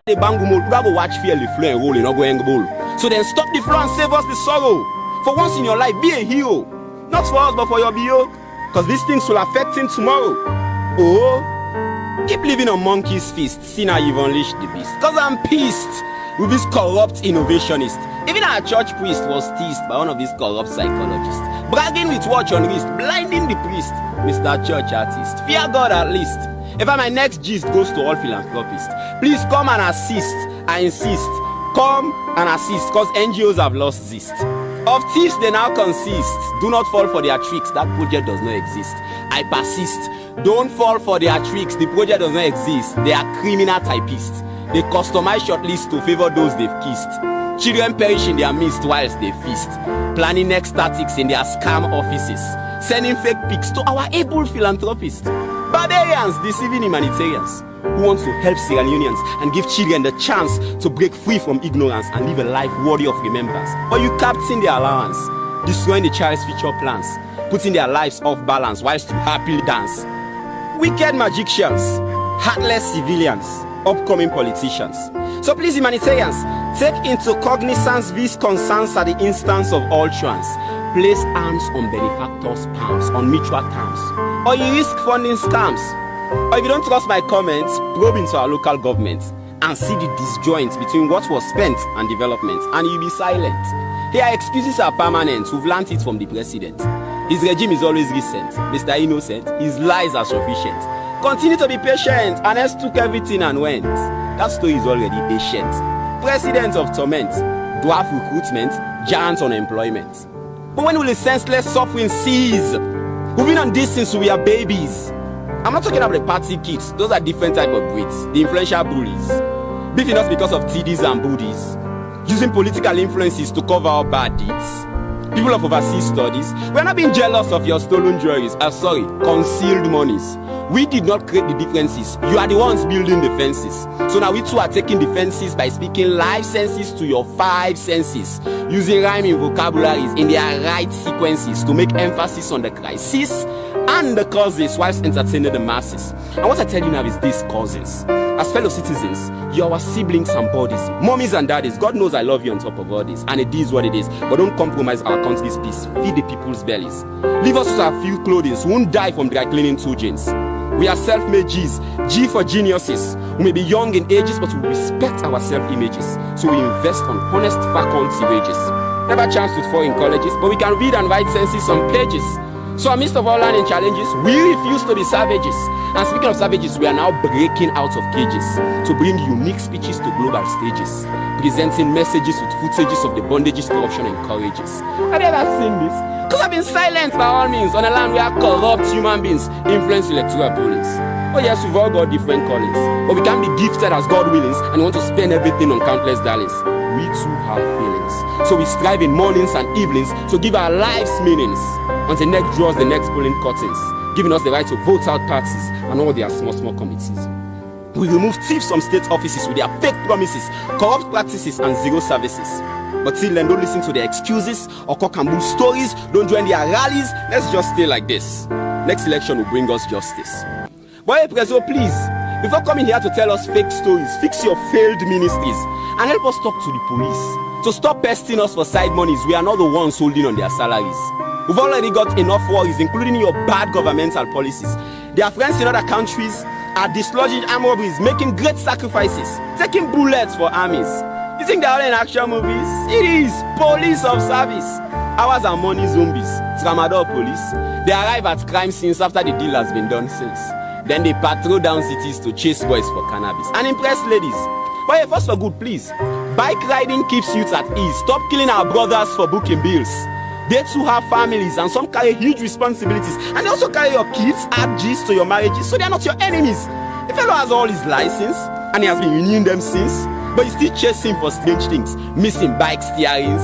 The bangumol, we go watch fear the flow and roll in go bowl. So then stop the flow and save us the sorrow. For once in your life, be a hero. Not for us, but for your BO. Because these things will affect him tomorrow. Oh, keep living on monkey's feast. See now you've unleashed the beast. Because I'm pissed with this corrupt innovationist. Even our church priest was teased by one of these corrupt psychologists. Bragging with watch on wrist, blinding the priest. Mr. Church artist, fear God at least. If my next gist goes to all philanthropists, please come and assist. I insist. Come and assist, because NGOs have lost zest. Of thieves they now consist. Do not fall for their tricks. That project does not exist. I persist. Don't fall for their tricks. The project does not exist. They are criminal typists. They customize shortlists to favor those they've kissed. Children perish in their midst whilst they feast. Planning next tactics in their scam offices. Sending fake pics to our able philanthropists. Barbarians deceiving humanitarians who want to help Sierra Leoneans and give children the chance to break free from ignorance and live a life worthy of remembrance. But you captain their allowance, destroying the child's future plans, putting their lives off balance whilst you happily dance. Wicked magicians, heartless civilians, upcoming politicians. So please, humanitarians, take into cognizance these concerns at the instance of all trans. Place arms on benefactors' palms on mutual terms, or you risk funding scams. Or if you don't trust my comments, probe into our local government and see the disjoint between what was spent and development, and you'll be silent. Here, excuses are permanent. We've learnt it from the president. His regime is always recent. Mr. Innocent, his lies are sufficient. Continue to be patient. Anes took everything and went. That story is already ancient. President of torment, dwarf recruitment, giant unemployment. But when will the senseless suffering cease? We've been on this since we are babies. I'm not talking about the party kids. Those are different type of breeds. The influential bullies. Beefing us because of TDs and booties. Using political influences to cover up bad deeds. People of overseas studies. We're not being jealous of your stolen jewelries. Concealed monies. We did not create the differences. You are the ones building the fences. So now we too are taking defenses by speaking life senses to your five senses. Using rhyming vocabularies in their right sequences to make emphasis on the crisis and the causes whilst entertaining the masses. And what I tell you now is this, cousins. As fellow citizens, you're our siblings and bodies, mommies and daddies. God knows I love you on top of all this, and it is what it is. But don't compromise our country's peace. Feed the people's bellies. Leave us with a few clothes. We won't die from dry cleaning 2 jeans. We are self-made G's. G for geniuses. We may be young in ages, but we respect our self-images. So we invest on honest faculty wages. Never chance to fall in colleges, but we can read and write senses on pages. So amidst of all learning challenges, we refuse to be savages. And speaking of savages, we are now breaking out of cages to bring unique speeches to global stages, presenting messages with footages of the bondages corruption encourages. Have you ever seen this? Because I've been silent by all means on a land where corrupt human beings influence electoral pollings. Oh yes, we've all got different callings, but we can't be gifted as God willings and want to spend everything on countless darlings. We too have feelings, so we strive in mornings and evenings to give our lives meanings until next draws the next polling curtains, giving us the right to vote out parties and all their small committees. We remove thieves from state offices with their fake promises, corrupt practices and zero services. But till then, don't listen to their excuses or cock and bull stories. Don't join their rallies. Let's just stay like this. Next election will bring us justice. But hey, Prezo, please, before coming here to tell us fake stories, fix your failed ministries and help us talk to the police to stop pesting us for side monies. We are not the ones holding on their salaries. We've already got enough worries, including your bad governmental policies. Their friends in other countries are dislodging armed robberies, making great sacrifices, taking bullets for armies. You think they're all in action movies? It is police of service. Ours are money zombies. Tramadol police. They arrive at crime scenes after the deal has been done since. Then they patrol down cities to chase boys for cannabis and impress ladies. But hey, first for good, please. Bike riding keeps youth at ease. Stop killing our brothers for booking bills. They too have families and some carry huge responsibilities. And they also carry your kids, add G's to your marriages, so they are not your enemies. The fellow has all his license and he has been renewing them since. But you still chase him for strange things. Missing bike steerings,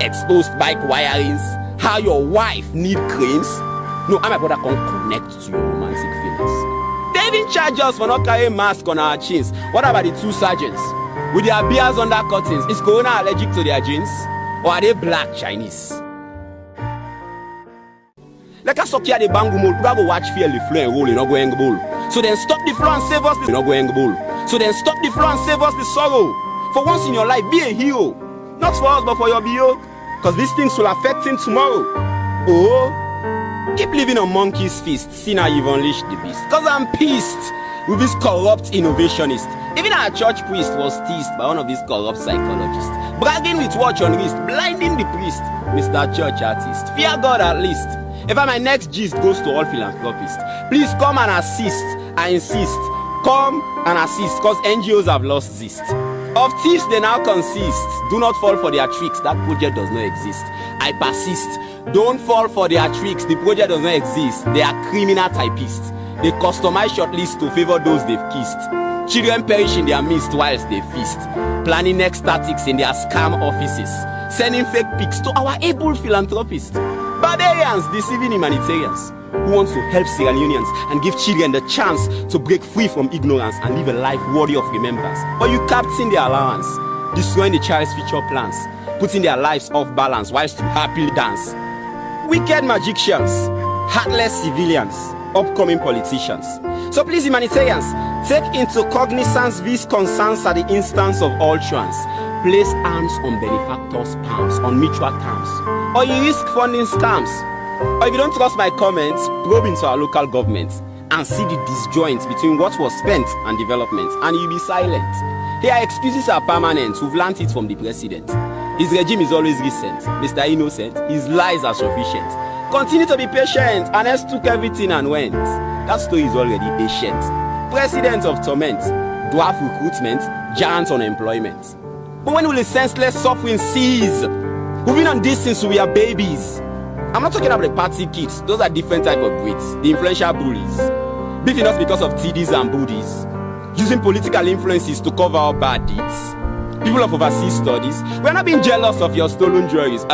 exposed bike wirings, how your wife need cranes. No, I'm a brother can connect to your romantic feelings. They even charge us for not carrying masks on our chins. What about the 2 sergeants? With their beers under curtains, is Corona allergic to their jeans? Or are they black Chinese? Like us here the bangumol, we go watch fear the flow and roll in bowl. So then stop the flow and save us the bowl. So then stop the flow and save us the sorrow. For once in your life, be a hero. Not for us, but for your BO. Because these things will affect him tomorrow. Oh, keep living on monkey's feast. See now you've unleashed the beast. Because I'm pissed with this corrupt innovationist. Even our church priest was teased by one of these corrupt psychologists. Bragging with watch on wrist, blinding the priest. Mr. Church artist, fear God at least. If my next gist goes to all philanthropists, please come and assist. I insist. Come and assist, because NGOs have lost zest. Of thieves they now consist. Do not fall for their tricks. That project does not exist. I persist. Don't fall for their tricks. The project does not exist. They are criminal typists. They customize shortlists to favor those they've kissed. Children perish in their midst whilst they feast. Planning next tactics in their scam offices. Sending fake pics to our able philanthropists. Barbarians deceiving humanitarians who want to help Sierra Leoneans and give children the chance to break free from ignorance and live a life worthy of remembrance. But you captain their allowance, destroying the child's future plans, putting their lives off balance whilst you happily dance. Wicked magicians, heartless civilians, upcoming politicians. So please, humanitarians, take into cognizance these concerns at the instance of all trans. Place hands on benefactors' palms on mutual terms, or you risk funding scams. Or if you don't trust my comments, probe into our local government and see the disjoints between what was spent and development, and you'll be silent. Here, excuses are permanent. We've learnt it from the president. His regime is always recent. Mr. Innocent, his lies are sufficient. Continue to be patient. Anes took everything and went. That story is already ancient. President of torment, dwarf recruitment, giant unemployment. But when will the senseless suffering cease? Moving on this since we are babies. I'm not talking about the party kids. Those are different type of breeds. The influential bullies. Beefing us because of TDs and booties. Using political influences to cover our bad deeds. People of overseas studies. We're not being jealous of your stolen jewelries.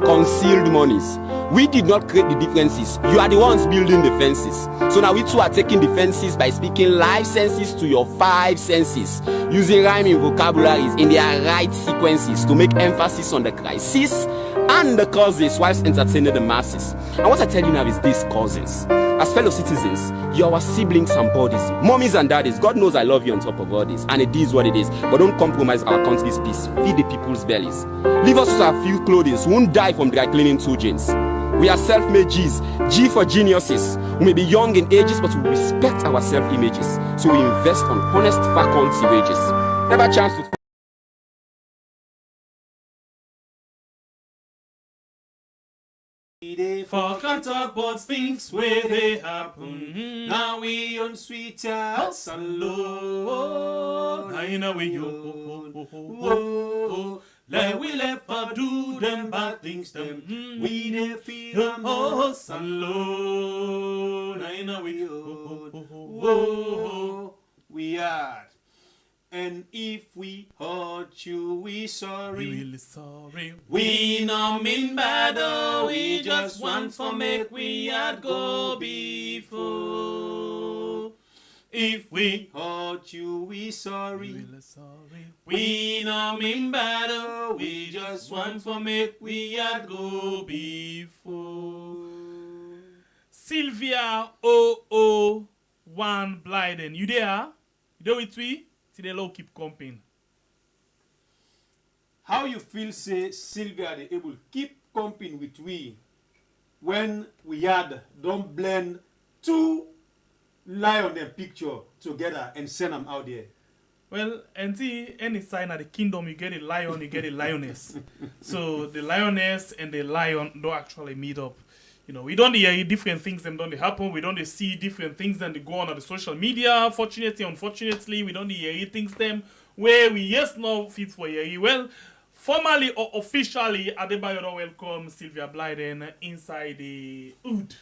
Concealed monies. We did not create the differences. You are the ones building the fences. So now we too are taking defenses by speaking life senses to your five senses. Using rhyming vocabularies in their right sequences to make emphasis on the crisis and the causes whilst entertaining the masses. And what I tell you now is this, cousins. As fellow citizens, you are our siblings and bodies, mommies and daddies. God knows I love you on top of all this, and it is what it is. But don't compromise our country's peace. Feed the people's bellies. Leave us with our few clothes. We won't die from dry cleaning 2 jeans. We are self-made G's. G for geniuses. We may be young in ages, but we respect our self-images. So we invest on honest faculty wages. Never chance to... They fuck and talk about things where they happen. Now we on sweet house alone. I know we yo. Like we left for do them bad things them. We dey feel them us alone. I know we yo. We are. And if we hurt you, we sorry. We really sorry. We no mean bad, oh, we just want to make we had go before. If we hurt you, we sorry. We really sorry. We no mean bad, oh, we just want to make we had go before. Sylvia 001 Blyden, you there? You there with we? The law keep comping. How you feel say Sylvia they able keep comping with we when we had don't blend 2 lion and picture together and send them out there? Well, and see, any sign of the kingdom, you get a lion, you get a lioness. So the lioness and the lion don't actually meet up. You know, we don't hear different things that don't happen. We don't see different things that they go on the social media. Fortunately, unfortunately, we don't hear things them where we yes no fit for hear. Well, formally or officially, Adebayor welcome Sylvia Blyden inside the hood.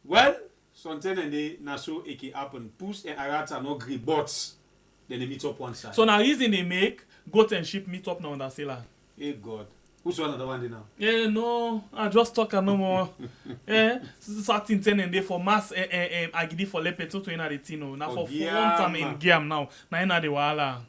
Well, something and they naso eke happen. Puss and Arata no agree, but then they meet up one side. So now reason they make goat and sheep meet up now on the sailor. Hey God. Who's one of the one now? Yeah, no, I just talk no more. Yeah, certain ten and day for mass agidi for lepe to in the tino. Now for one time in game now. Now in the wala.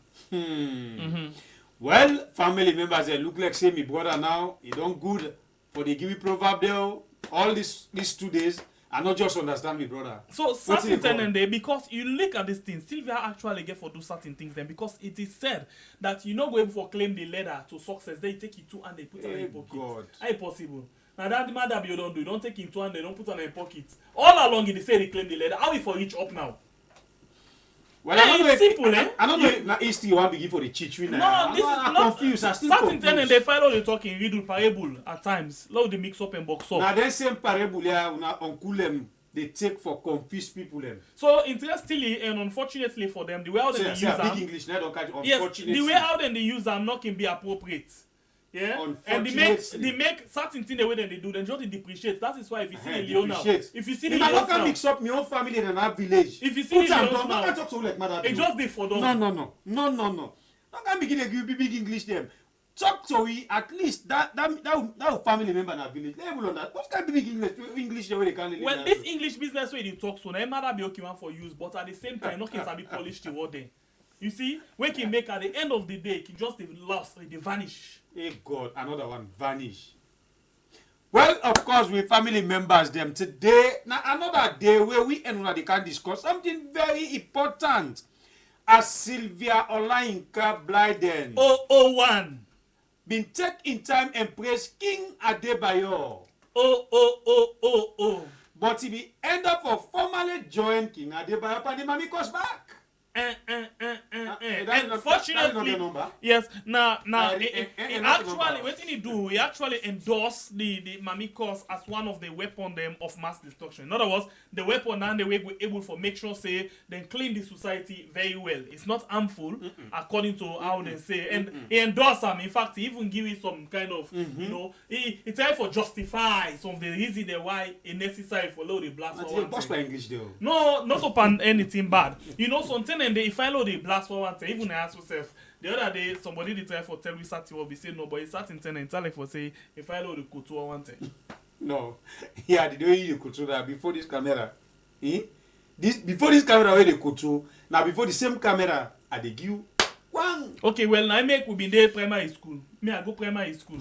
Well, family members they look like say me brother now. He don't good for the give proverb there. All these 2 days I not just understand me, brother. So What's it certain called? and they, because you look at this thing, Sylvia actually get for do certain things then, because it is said that you not going for claim the ladder to success, they take it to and they put it in your pocket. God. How possible? Now that the matter you don't do, don't take it to and they don't put it in your pocket. All along they say they claim the ladder. How we for reach up now? Well, Yeah, I don't know it's if, simple, eh? I don't know if now East you want to give for the chichwi now. No, this is I'm not confused. I'm still certain confused. thing and they follow the talking riddle parable at times. Load the mix up and box up. Now that same parable here, uncle them they take for confused people them. So interestingly and unfortunately for them, the way how they use Say big them, English now don't catch yes, unfortunately. the way how then they use them not can be appropriate. Yeah, and they make certain thing the way that they do, then just depreciate. That is why if you see the Leon now, if you see the Leon now, mix up my own family and our village. If you see the Leon now, now, talk to like mother. it just be for them. No. Don't can begin to give big English them. Talk to we at least that family member in our village. They will on that. What can be big English the way they can. Well, this English business way they talk so, now matter be okay one for use, but at the same time, not can be polished the word there. You see, when can make at the end of the day, can just they lost, they vanish. Hey God, another one vanish. Well, of course, we family members them today. Now another day where we and they can discuss something very important. As Sylvia Blyden 001 been taking time and praise King Adebayor. But he be end up for formally join King Adebayor and the Mamie Kuss back. Unfortunately, yes. Now, actually, what did he do? He actually endorsed the Mamie Kuss as one of the weapon them of mass destruction. In other words, the weapon and the way we're able to make sure say then clean the society very well. It's not harmful according to how they say, and he endorsed them. In fact, he even give it some kind of you know he tried for justify some of the reason why it's necessary for load the blast for one thing. English though. No, not upon anything bad. You know something. And if I know the blast for one thing, even I ask myself, the other day somebody did try for tell me something will be saying no, but it's certain thing and tell like for say if I know the couture one thing. No. Yeah, the way you couture that before this camera. Before this camera where they couture, now before the same camera I they give one. Okay, well I make we been there primary school. Me I go primary school.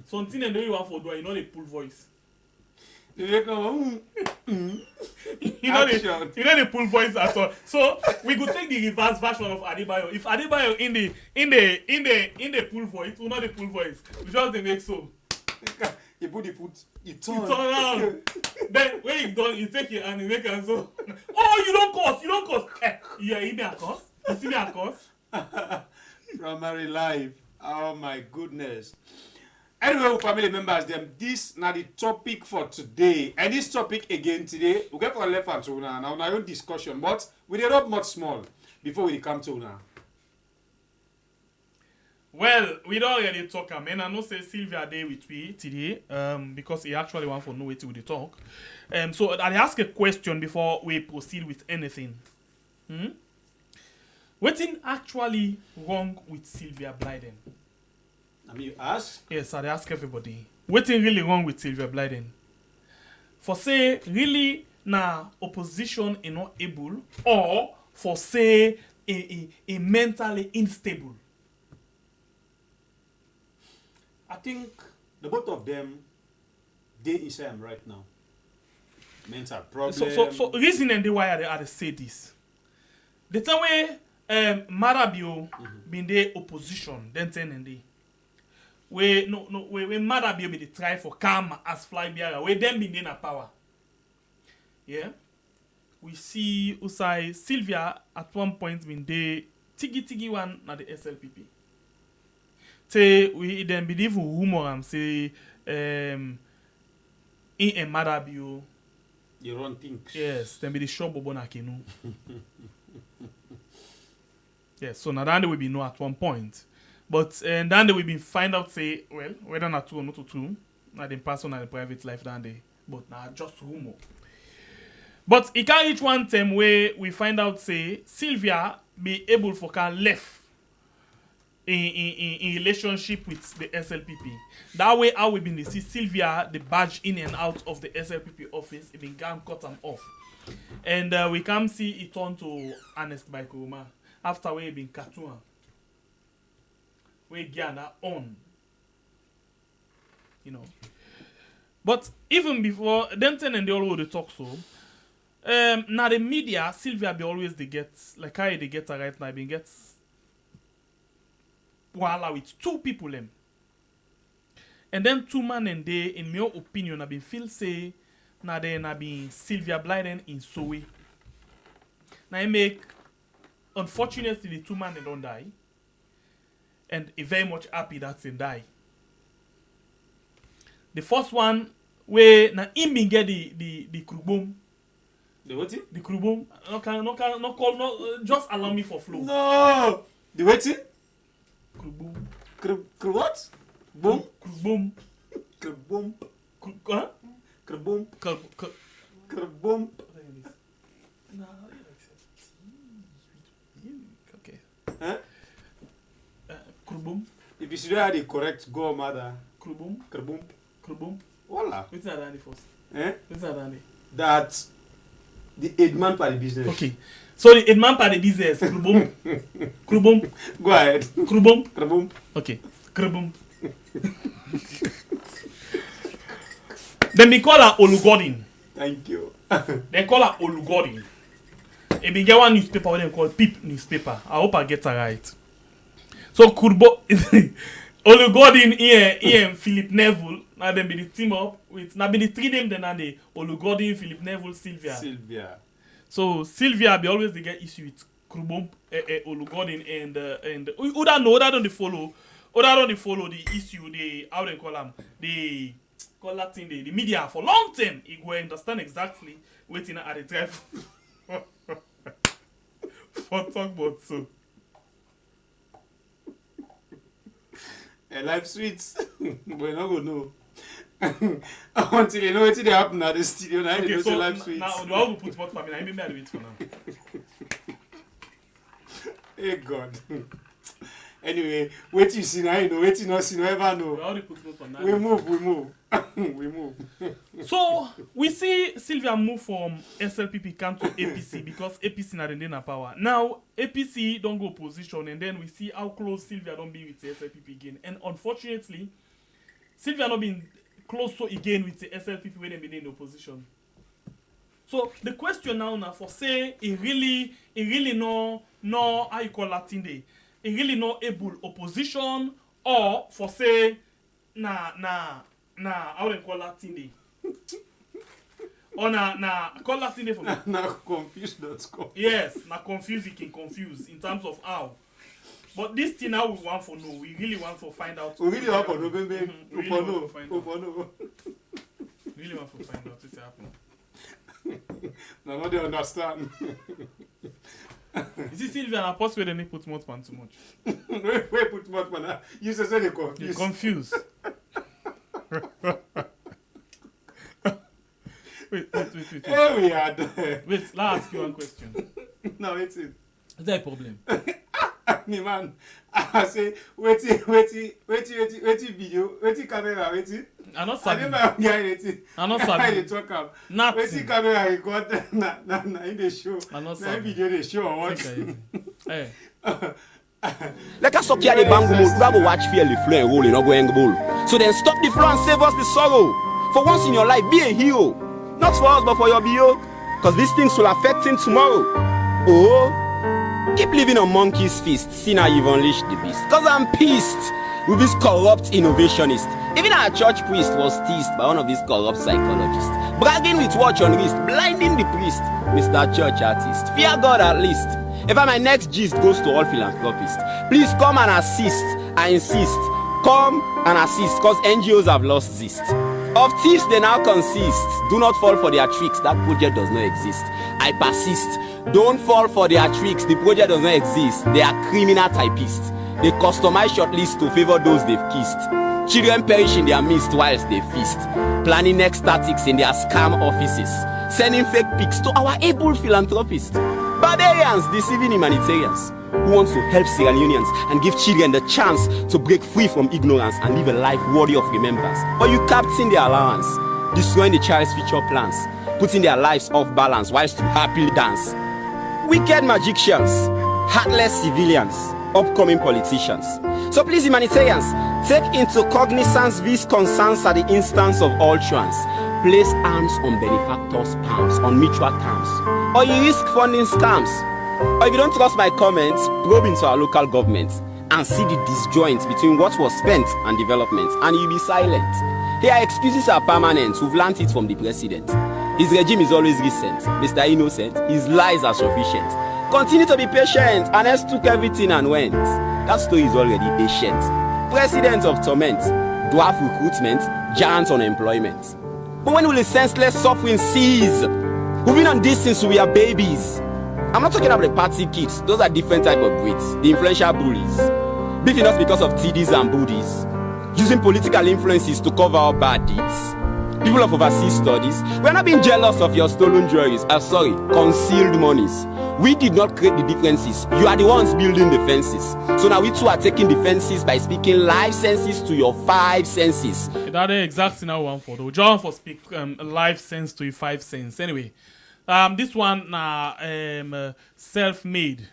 Something and you want for do you know the pull voice. You know the pull voice at all. So we could take the reverse version of Adebayor. If Adebayor in the pull voice, we know the pull voice. We just they make so. You put the foot, you turn around. Then when you done, you take your hand and make it so. Oh, you don't cost. You are in me a cost. You see me a cost. Primary life. Oh my goodness. Anyway, family members, them this now the topic for today. And this topic again today, we get for left and to now on our own discussion, but we did not much small before we come to now. Well, we don't really talk, man. I know say Sylvia there with me today, because he actually want to know what we talk. So I ask a question before we proceed with anything. What's actually wrong with Sylvia Blyden? I mean, you ask? Yes, I ask everybody. What's really wrong with Sylvia Blyden? For say, really, opposition is not able, or for say, a mentally unstable. I think the both of them, they inside them right now. Mental problem. So reason and the why I say this. The time way Marabio been the opposition, then ten and the. We Marabio be the try for calm as fly bearer. We them been in a power. Yeah. We see Usai Sylvia at one point been the tigi one na the SLPP. Say we then believe rumor and say in a Marabio. You run things. Yes, then be the shop Bobona Kenu. Yes, so now that we be know at one point. But then we been find out say, well, whether not two or not two, not in person and in private life than they, but now just rumor. But it can reach one time where we find out say Sylvia be able for can left in relationship with the SLPP. That way how we been see Sylvia the badge in and out of the SLPP office, it been gone cut them off. And we can see it turn to Honest by Kuruma after we been cartoon. We get on, you know. But even before, then and they all would talk so. Now the media, Sylvia be always they get, like how they get her right now, been gets voila with two people them. And then two man and they, in my opinion, have been feel say, now then have been Sylvia Blyden in Sowe. Now I make, unfortunately, the two man they don't die. And I'm very much happy that they die. The first one, where now him been get the krubom. The what? The krubom. No call, no, just allow me for flow. No! The what? Krubom. What? Boom? Krubom. Krubom. Huh? Krubom. Krubom. Krubom. Okay. Huh? Krubom. If you should have the correct go, mother. Krubom. Krubom. Krubom. Voila. What's that Danny first? Eh? What's that Danny? That the headman for the business. Okay. So the headman part of the business. Krubom. Krubom. Go ahead. Krubom. Krubom. Okay. Krubom. Then we call her Olugodin. Thank you. They call her Olugodin. And we get one newspaper what they call Peep newspaper. I hope I get it right. So Kurbo Olugodin here Philip Neville. Now then be the team up with now be the three name then and the Olugodin, Philip Neville, Sylvia. So Sylvia be always they get issue with Krubom, Olugodin and who don't they follow. Other don't they follow the issue, the how they call them, the call that thing the media for long time. You go understand exactly waiting at the drive for talk about so. Life sweets. We're not gonna know. Until you know what they happen at the studio. Now Okay, you so know life sweets. now do I will put what I mean? I wait for now. Hey God. Anyway, wait you see now, you know, wait you not see, never know. We move. We move. So we see Sylvia move from SLPP camp to APC because APC not in power. Now APC don't go opposition, and then we see how close Sylvia don't be with the SLPP again. And unfortunately, Sylvia not been close so again with the SLPP when they been in the opposition. So the question now for say it really no how you call that thing day. It really not able opposition or for say how they call that thing day. Or call that thing day for me. Now confused.com. Yes, confuse it can confuse in terms of how. But this thing now we want for know. We really want to find out. We really want for know, baby. We really want to find out what's happening. Now they understand. You see Sylvia and Apostle they need put more pan too much. Wait, put more pan. You say they confused. You're confused. Wait. Hey, we are there. Wait, let's ask you one question. No, wait it. Is there a problem? Me man, I say wait video, wait camera, wait. I'm not sabi. I'm not sabi. Talk about. Nothing. Wait camera record na in the show. I'm not na sabi. video they show or what? Hey. Like a suck the bango mode, grab a watch fairly flow and roll in going bull. So then stop the flow and save us the sorrow. For once in your life, be a hero. Not for us, but for your BO. Because these things will affect him tomorrow. Oh. Keep living on monkey's feast, see now you've unleashed the beast. Cause I'm pissed with this corrupt innovationist. Even our church priest was teased by one of these corrupt psychologists. Bragging with watch on wrist, blinding the priest, Mr. Church Artist. Fear God at least. If my next gist goes to all philanthropists, please come and assist, I insist. Come and assist, cause NGOs have lost zest. Of thieves they now consist. Do not fall for their tricks, that project does not exist. I persist. Don't fall for their tricks, the project does not exist. They are criminal typists. They customize shortlists to favor those they've kissed. Children perish in their midst whilst they feast. Planning next tactics in their scam offices. Sending fake pics to our able philanthropists. Barbarians deceiving humanitarians who want to help Sierra Leoneans and give children the chance to break free from ignorance and live a life worthy of remembrance. But you captain their allowance, destroying the child's future plans, putting their lives off balance whilst you happily dance. Wicked magicians, heartless civilians, upcoming politicians. So please, humanitarians, Take into cognizance these concerns at the instance of all trans. Place arms on benefactors' palms on mutual terms, or you risk funding scams. Or if you don't trust my comments, probe into our local government and see the disjoint between what was spent and development, and you'll be silent. Here, excuses are permanent. We've learned it from the president. His regime is always recent. Mr. Innocent, his lies are sufficient. Continue to be patient. Anes took everything and went. That story is already ancient. President of torment, dwarf recruitment, giant unemployment. But when will the senseless suffering cease? We've been on this since we are babies. I'm not talking about the party kids. Those are different type of breeds. The influential bullies. Beefing us because of TDs and booties. Using political influences to cover our bad deeds. People of overseas studies. We're not being jealous of your stolen jewelries. Concealed monies. We did not create the differences. You are the ones building the fences. So now we too are taking defenses by speaking life senses to your 5 senses. That's the exact thing I want for though. John for speak life sense to your 5 sense. Anyway, this one self-made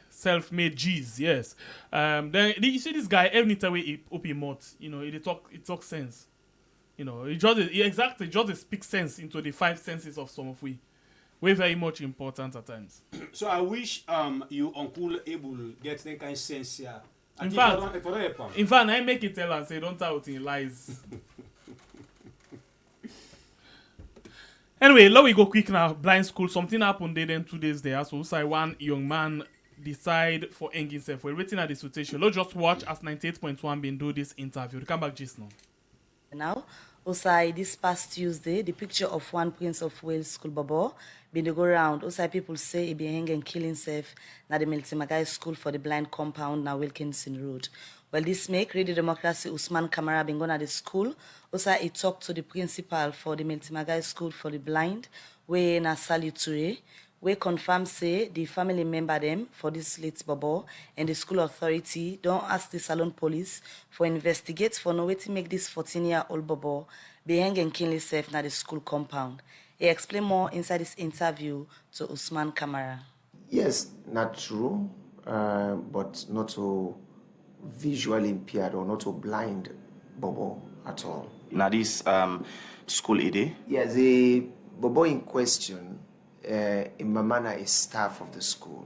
G's, yes. Then you see this guy every time he open his mouth, you know, he talk sense. You know, he just speak sense into the 5 senses of some of we. We're very much important at times. So I wish you Uncle able get that kind of sense here. In fact, I make it tell and say don't tell in lies. Anyway, let we go quick now. Blind school. Something happened there then 2 days there. So one young man decide for hanging himself. We're waiting at the situation. Let's just watch as 98.1 been do this interview. Come back just now. Now, Osai, this past Tuesday, the picture of one Prince of Wales school bobo been to go around. Osai people say he be hanging and killing himself na the Miltimagai School for the Blind compound na Wilkinson Road. Well, this make Radio Democracy Usman Kamara been gone at the school. Osai he talked to the principal for the Miltimagai School for the Blind, where na Saliture, we confirm say the family member them for this late bobo and the school authority don't ask the Salon police for investigate for no way to make this 14-year-old bobo be hang and kill himself na the school compound. He explain more inside this interview to Usman Kamara. Yes, not true, but not so visually impaired or not so blind bobo at all. Now this school ide? Yes, the bobo in question Imama is staff of the school,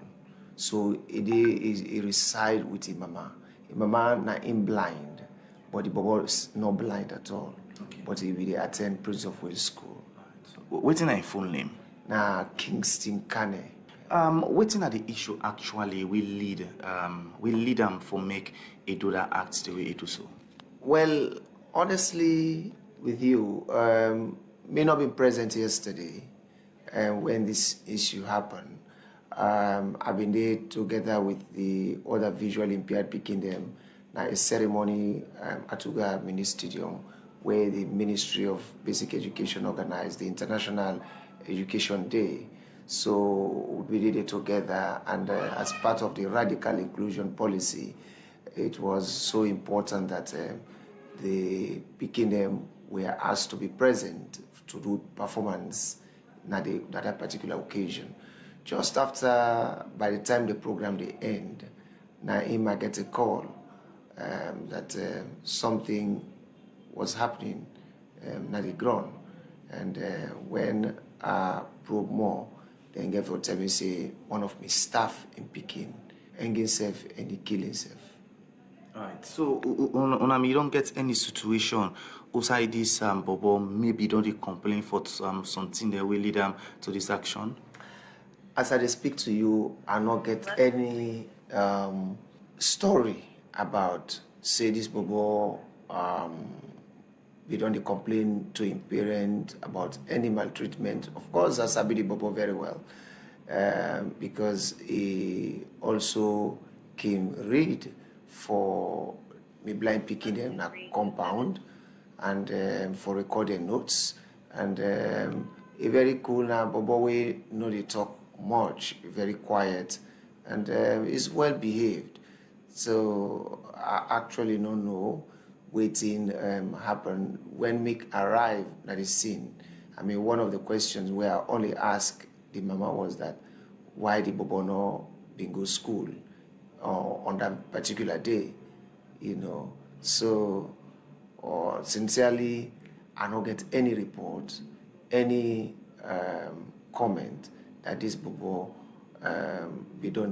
so he reside with Imama. Imama na in blind, but the bobo is not blind at all. Okay. But he will attend Prince of Wales School. So, what's in full name? Na Kingston Kane. What's in the issue actually we lead them for make a do that act the way it do so? Well, honestly, with you, may not be present yesterday. When this issue happened, I've been there together with the other visually impaired picking them. Now a ceremony at Uga Mini Stadium where the Ministry of Basic Education organized the International Education Day. So we did it together, and as part of the radical inclusion policy, it was so important that the picking them were asked to be present to do performance at that particular occasion. Just after, by the time the program they end, Naima get a call that something was happening at the ground, and when I probe more, then get for tell me say one of my staff in Peking hang himself and he kill himself. Right. So you don't get any situation outside this bobo maybe don't complain for something that will lead them to this action? As I speak to you, I not get any story about say this bobo we don't complain to him parent about any maltreatment. Of course, I sabi the bobo very well because he also came read for me blind picking them in a compound and for recording notes, and a very cool now bobo we know they talk much, very quiet, and is well behaved. So I actually don't know waiting happen when me arrive at the scene. I mean, one of the questions where I only asked the mama was that why the bobo no been go school on that particular day, you know. So or sincerely, I don't get any report, any comment that this bobo we don't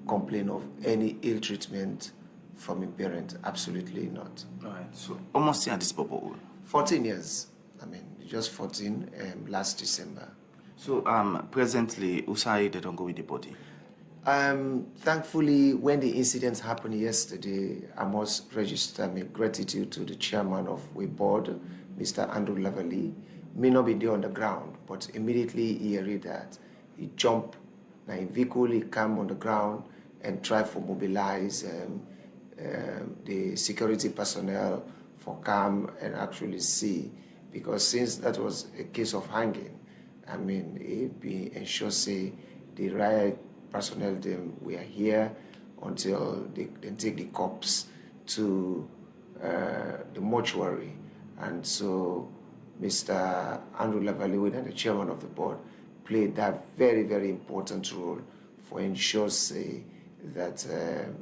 complain of any ill treatment from a parent. Absolutely not. All right. So almost at this bobo. 14 years. I mean, just 14 last December. So presently, Usai, they don't go with the body. Thankfully, when the incident happened yesterday, I must register my gratitude to the chairman of the board, Mr. Andrew Lavalley. May not be there on the ground, but immediately he heard that. He jumped in vehicle, he came on the ground and tried to mobilize the security personnel for come and actually see. Because since that was a case of hanging, I mean, it be ensure say the riot personnel them were here until they take the corpse to the mortuary. And so Mr. Andrew Lavalley and the chairman of the board played that very, very important role for ensure say that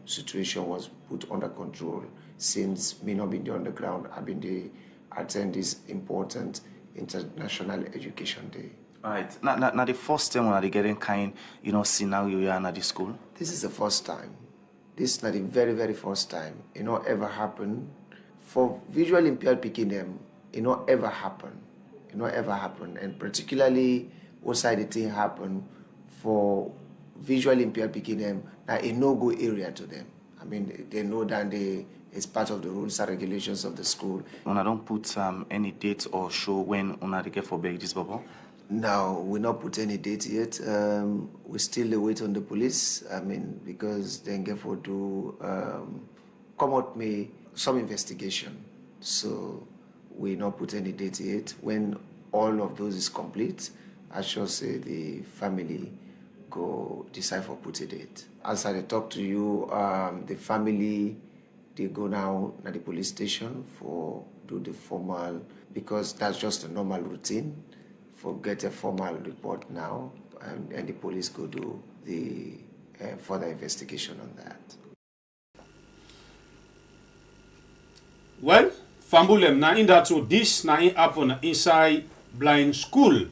situation was put under control. Since me not been there on the ground, I've been there attend this important International Education Day. Right. Now the first time when they getting kind, scenario here at the school? This is the first time. This is not the very, very first time. It not ever happened. For visually impaired picking them, it not ever happen. It not ever happen. And particularly what side the thing happen for visually impaired picking them, that a no-go area to them. I mean, they know that it's part of the rules and regulations of the school. When I don't put any date or show when they get for beg this bubble? No, we not put any date yet. We still wait on the police. I mean, because they get for do come out me some investigation. So we not put any date yet. When all of those is complete, I shall say the family go decide for put a date. As I talk to you, the family they go now at the police station for do the formal, because that's just a normal routine. For get a formal report now, and the police go do the further investigation on that. Well, Fambulem, na in that so this na in happen inside blind school.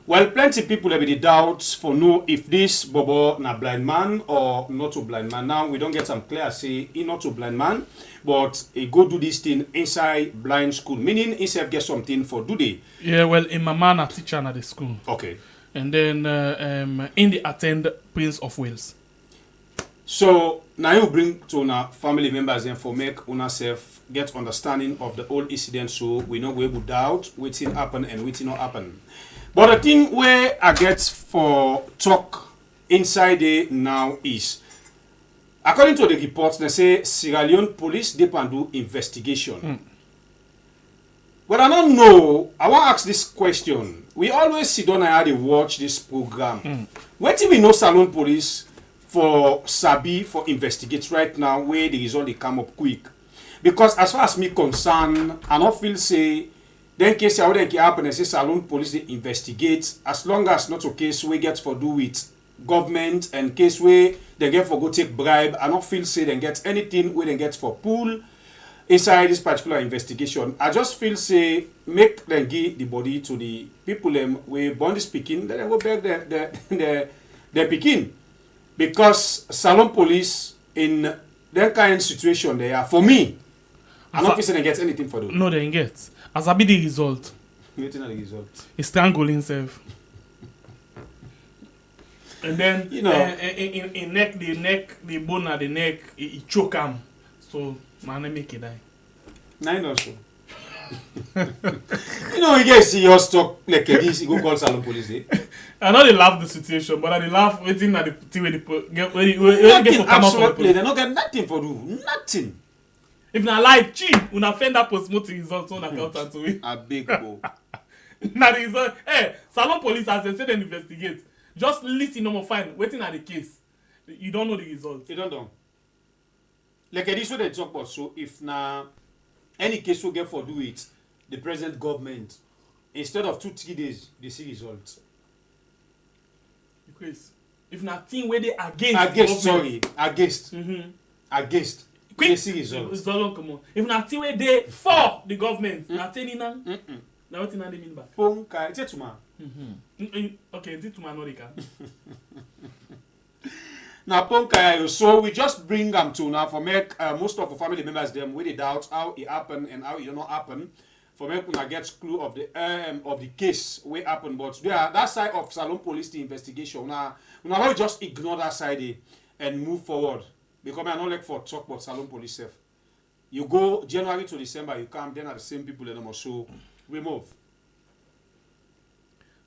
Well, plenty people have the doubts for know if this bobo na blind man or not a blind man. Now we don't get some clear say he not a blind man, but he go do this thing inside blind school. Meaning himself get something for do they? Yeah, well, in my man a teacher at the school. Okay. And then in the attend Prince of Wales. So now you bring to our family members and for make una self get understanding of the whole incident, so we know we will doubt waiting happen and waiting not happen. But the thing where I get for talk inside there now is, according to the reports, they say Sierra Leone police they can do investigation. But I don't know. I want to ask this question. We always sit down and how they watch this program. When do we know Salon police for Sabi for investigate right now where the result they come up quick? Because as far as me concerned, I don't feel say then case I wouldn't happen and say Salon police they investigate as long as not a case we get for do with government and case where they get for go take bribe. I don't feel say they get anything where they get for pool inside this particular investigation. I just feel say make them give the body to the people them we born this speaking, then they go back their picking. Because Salon police in that kind of situation they are for me. I don't feel they get anything for them. No, they ain't get. As I be the result. Waiting at the result. He strangle himself. And then in the bone of the neck, he choke him. So man, make it die. Nine also. You guys see your stock like this, you go call Salon police. I know they laugh the situation, but they laugh waiting at the thing where they nothing, absolutely. They don't get nothing for do. Nothing. If na like cheap, una offend that post-mortem result on accountant to me. A big go. Na the result. Hey, Salon police as they say they investigate. Just listen no more fine. Waiting at the case. You don't know the result. You don't know. Like this what they talk about. So if na any case we get for do it, the present government, instead of 2-3 days, they see results. Because if na thing where they against sorry, against. Mm-hmm. Against. quick. ZELLE. Come on. If na thing wey dey for the government, na thing na. Na what na dey mean by? Ponka, it's tuma. Okay, it's tuma no dey can. Now, Ponka, so we just bring them to now for make most of the family members them really doubt how it happened and how it did not happen. For make una get clue of the case where happened, but that side of Salon Police the investigation. Now we just ignore that side and move forward because I not like for talk about Salon Police self. You go January to December, you come then are the same people anymore. So we move.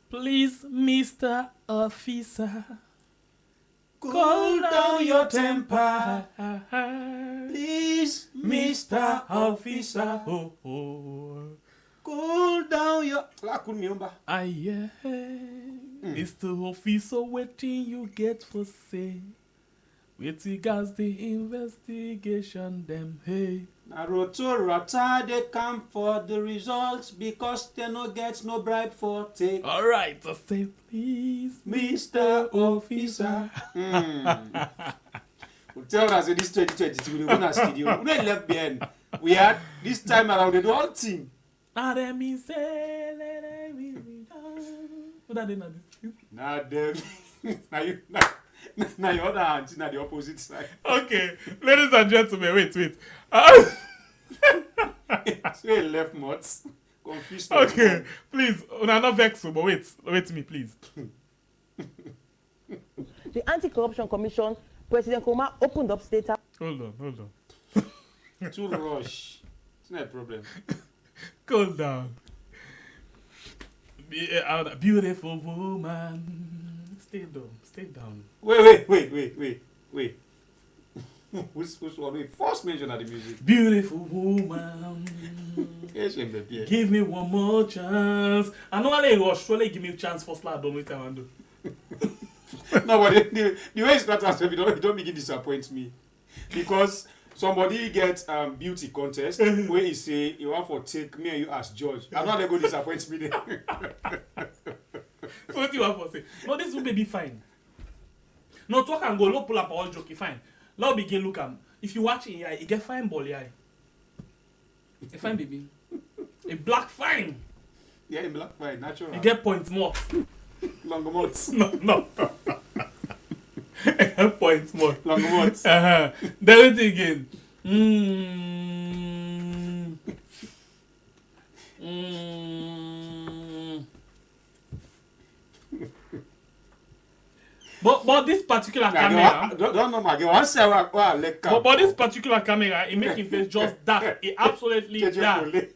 Please, Mr. Officer. Cool down your temper, please, Mr. Officer. Oh, oh. Cool down your. Aye, Mr. Officer, waiting you get for say. With regards the investigation, them hey. Naruto Rata, they come for the results because they no get no bribe for take. All right, so say please, Mr. Officer. We'll tell us in this 2022, we're going to studio. We don't left behind. We had this time around the whole team. What that is Now them. Now your other hand na the opposite side. Okay, ladies and gentlemen, wait. So left mods. Confused. Okay, please, una not vex, but wait me, please. The Anti-Corruption Commission, President Nkrumah opened up state. Hold on. Too rush. It's not a problem. Cool down. Beautiful woman. Stay down. Wait. Who's one? First mention of the music. Beautiful woman. Give me one more chance. I know I rush. Surely give me a chance first. I don't know what I want to do. No, but the way it's not answered, you don't begin disappoint me. Because somebody gets beauty contest where he say you want for take me and you as judge. I'm not going to disappoint me there. So what you want for say? No, this will be fine. No, talk and go. No pull up all joke. Fine. Now begin look at. If you watch it, you get fine ball, yeah. A fine baby. A black fine. Yeah, a black fine, natural. You get points more. Longer months. No. Points more. Longer months. Then it again. But this particular camera, don't know my girl. One say but this particular camera, it makes him face just that. It absolutely that.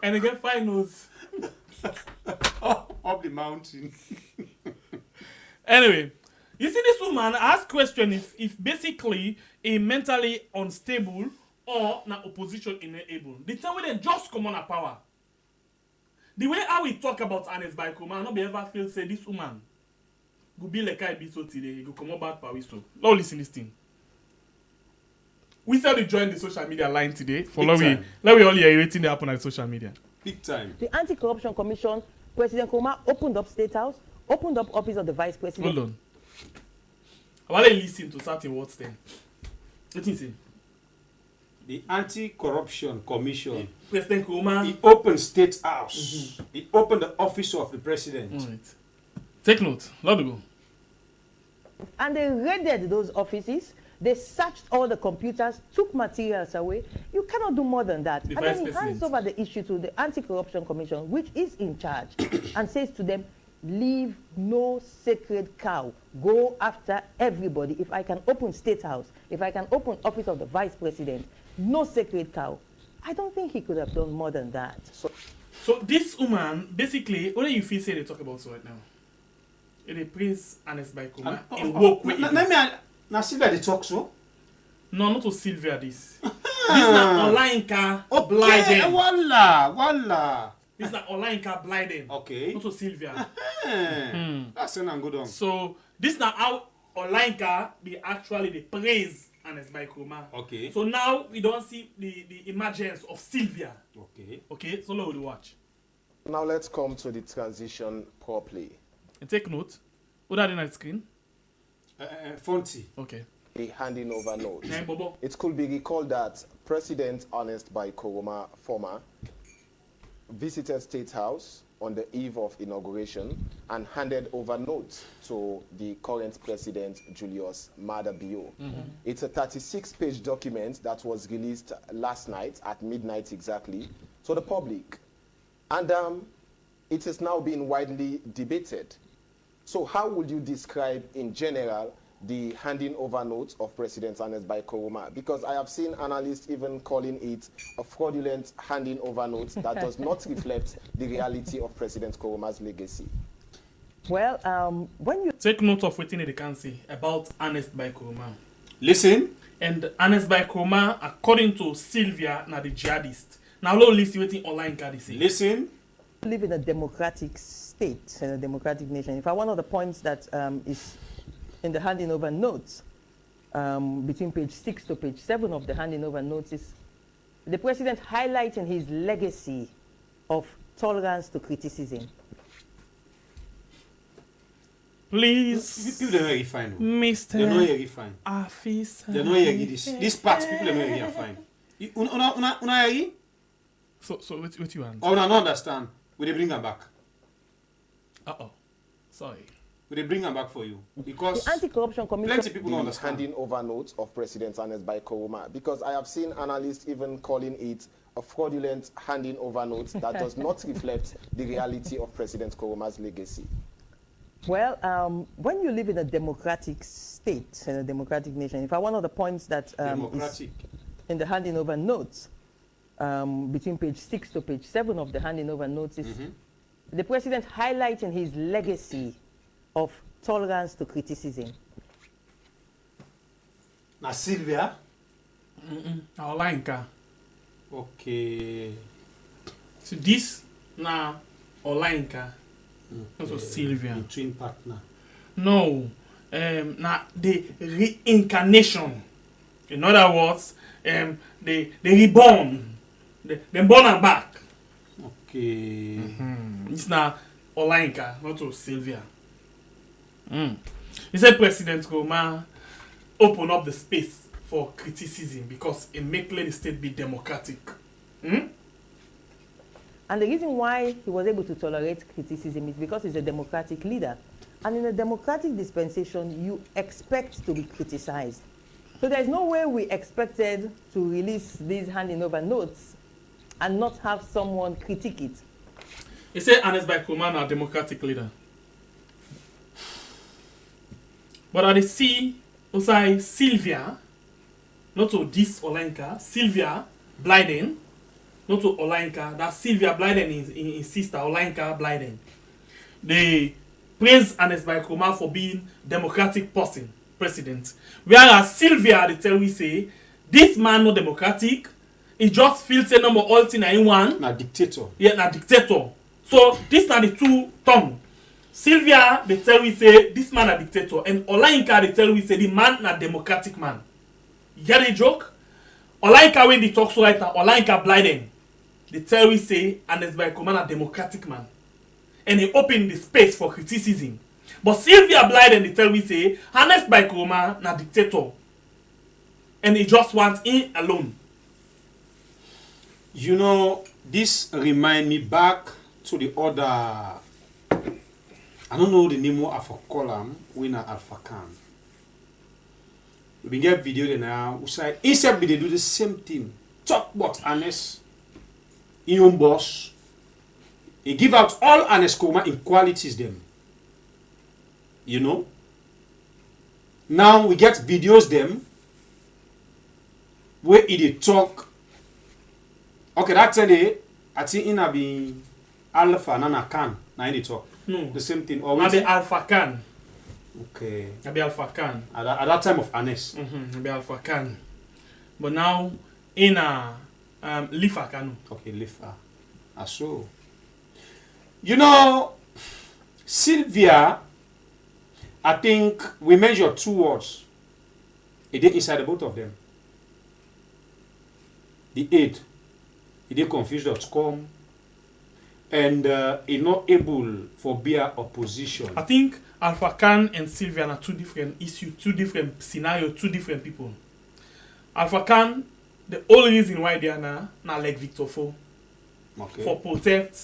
And again, finals. Up the mountain. Anyway, you see this woman ask question if basically a mentally unstable or na opposition unable. The time when they just come on a power. The way how we talk about Ernest Bai Koroma, I not be ever feel say this woman go be like I be so today, go come about power so. Now listen this thing. We said to join the social media line today for let we all hear everything that happen on social media. Big time. The Anti-Corruption Commission, President Nkrumah opened up State House, opened up office of the Vice President. Hold on. I want to listen to certain words then. What do you say? The Anti-Corruption Commission. President Nkrumah. He opened State House. He opened the office of the President. All right. Take note. Let go. And they raided those offices. They searched all the computers, took materials away. You cannot do more than that. The and Vice then he hands President. over the issue to the Anti-Corruption Commission, which is in charge, and says to them, leave no sacred cow. Go after everybody. If I can open State House, if I can open office of the Vice President, no sacred cow. I don't think he could have done more than that. So this woman, basically, what do you feel say they talk about so right now? They praise Ernest Bai Koroma in woke way. Now Sylvia they talk so? No, not to Sylvia this. This na Olayinka Blyden. Voila. This na Olayinka Blyden. Okay. Not to Sylvia. That's an good one. So this na how Olayinka they actually praise Ernest Bai Koroma. Okay. So now we don't see the emergence of Sylvia. Okay. So now we'll watch. Now let's come to the transition properly. And take note. What are the night screen? Fonty. Okay. a handing over note. Hey, Bobo. It could be recalled that President Ernest Bai Koroma, former, visited State House on the eve of inauguration and handed over notes to the current president, Julius Maada Bio. It's a 36-page document that was released last night at midnight exactly to the public. And it is now being widely debated. So how would you describe in general the handing over notes of President Ernest Bai Koroma? Because I have seen analysts even calling it a fraudulent handing over notes that does not reflect the reality of President Koroma's legacy. Well, when you Take note of what they can say about Ernest Bai Koroma. Listen. And Ernest Bai Koroma, according to Sylvia, na the jihadist. Now, let's listen what online can say. Listen. live in a democratic state, in a democratic nation. In fact, one of the points that is in the handing over notes, between page 6 to page 7 of the handing over notes, is the president highlighting his legacy of tolerance to criticism. Please, People don't hear it fine. Mr. They don't hear it fine. Officer. They don't hear this. This part, people don't hear it fine. Una hear it? So what you want? Or una not understand? Will they bring them back? Uh-oh. Sorry. Will they bring them back for you? Because The Anti-Corruption Commission plenty people don't The understand. handing over notes of President Ernest Bai Koroma, because I have seen analysts even calling it a fraudulent handing over notes that does not reflect the reality of President Koroma's legacy. Well, when you live in a democratic state, in a democratic nation, in fact, one of the points that is Democratic. in the handing over notes, between page 6 to page 7 of the handing over notes, is the president highlighting his legacy of tolerance to criticism. Now Sylvia. Online. Okay. So this na online. Also Sylvia. Twin partner. No. Na the reincarnation. In other words, they reborn. They born and back. Okay. It's na online, not to Sylvia. He said President Roma open up the space for criticism because it make the state be democratic. And the reason why he was able to tolerate criticism is because he's a democratic leader. And in a democratic dispensation, you expect to be criticized. So there's no way we expected to release these handing over notes and not have someone critique it. He said Ernest Bai Koroma a democratic leader. But I see also Sylvia, not to this Olenka, Sylvia Blyden, not to Olenka, that Sylvia Blyden is his sister, Olenka Blyden. They praise Ernest Bai Koroma for being democratic person, president. Whereas Sylvia, they tell we say, this man not democratic, he just feels say number all thing in one. Na dictator. Yeah, na dictator. So this are the two tongue. Sylvia, they tell we say this man a dictator, and Olayinka they tell we say the man na democratic man. You get the joke? Olayinka when they talk so right now, Olayinka Blyden, they tell we say Ernest Bai Koroma a democratic man, and he open the space for criticism. But Sylvia Blyden they tell we say Ernest Bai Koroma na dictator, and he just want him alone. You know, this remind me back to the other. I don't know the name of a column, winner Alpha Khan. We get video there now. We say instead they do the same thing. Talk about Ernest, in own boss. He give out all Ernest Koroma in qualities them. You know. Now we get videos them where he dey talk. Okay, that's day I think in a be Alpha Nana Khan. Now he talk. No, The same thing. Or na be wait. Alpha Khan. Okay. Na be Alpha Khan. At that time of Ernest. Be Alpha Khan. But now in a Lifa Kanu. Okay, Lifa. So. You know, Sylvia, I think we measure 2 words. It is inside the both of them. The 8. It is confused.com. and he not able for be a opposition. I think Alpha Khan and Sylvia are two different issues, two different scenarios, two different people. Alpha Khan, the only reason why they are now like Victor Fo, for protect,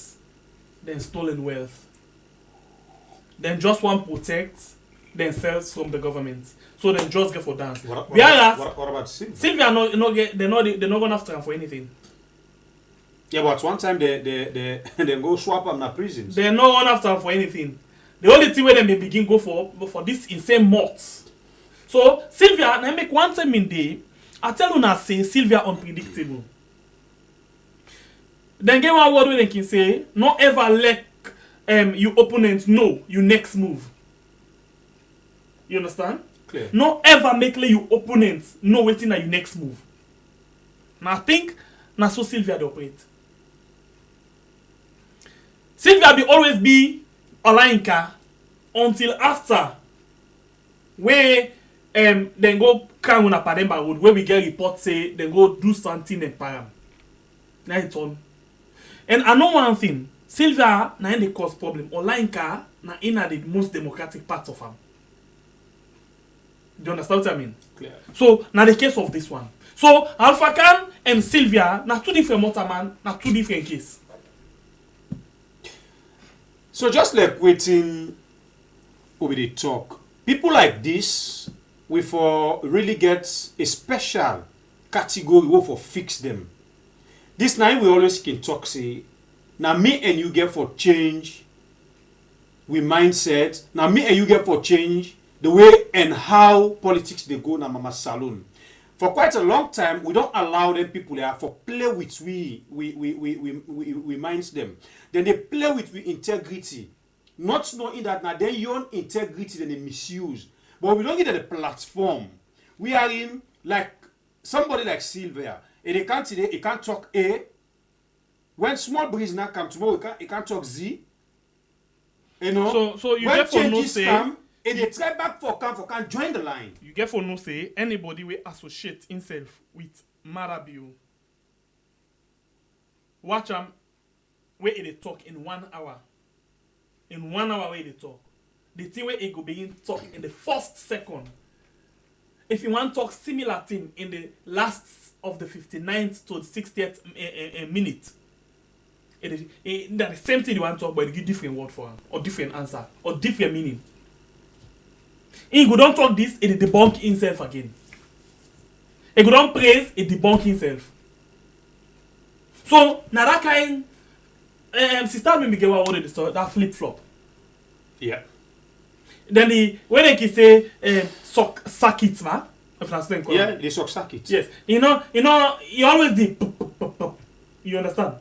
then stolen wealth. Then just one protect themselves from the government. So then just get for dance. What about Sylvia? Sylvia they're not gonna after them for anything. Yeah, but one time they go swap them in prisons. They're not going after them for anything. The only thing where they may begin go for this insane mots. So Sylvia, I make one time in day, I tell you now say Sylvia unpredictable. Then get one word where they can say, not ever let your opponent know your next move. You understand? Clear. Not ever make your opponent know waiting at your next move. Now I think now so Sylvia they operate. Sylvia will always be Olainka until after where then go carry on a Pademba road where we get reports say then go do something in Param. Now it's on. And I know one thing, Sylvia na in the cause problem. Olainka na in the most democratic part of him. Do you understand what I mean? Clear. So now the case of this one. So Alpha Khan and Sylvia na two different motorman, na two different cases. So just like waiting over the talk, people like this, we for really get a special category we for fix them. This night we always can talk say, now me and you get for change we mindset. Now me and you get for change the way and how politics they go na mama saloon. For quite a long time, we don't allow them people there for play with we minds them. Then they play with we integrity. Not knowing that now they own integrity then they misuse. But we don't get the platform. We are in like somebody like Sylvia. And they can't today, he can't talk A. When small breeze now come tomorrow, he can't talk Z. You know? So you when get for no changes say. come, and they try back for can join the line. You get for no say anybody will associate himself with Marabio. Watch them where they talk in 1 hour. In 1 hour where they talk. The thing where it go begin talk in the first second. If you want to talk similar thing in the last of the 59th to the 60th minute, that the same thing you want to talk, but you give different word for him, or different answer, or different meaning. He go don't talk this, it debunk himself again. He go don't praise, it debunk himself. So now that kind, sister me get what the story that flip flop. Yeah. Then when they can say suck it, man. Yeah, they suck it. Yes. You know, you always do. You understand?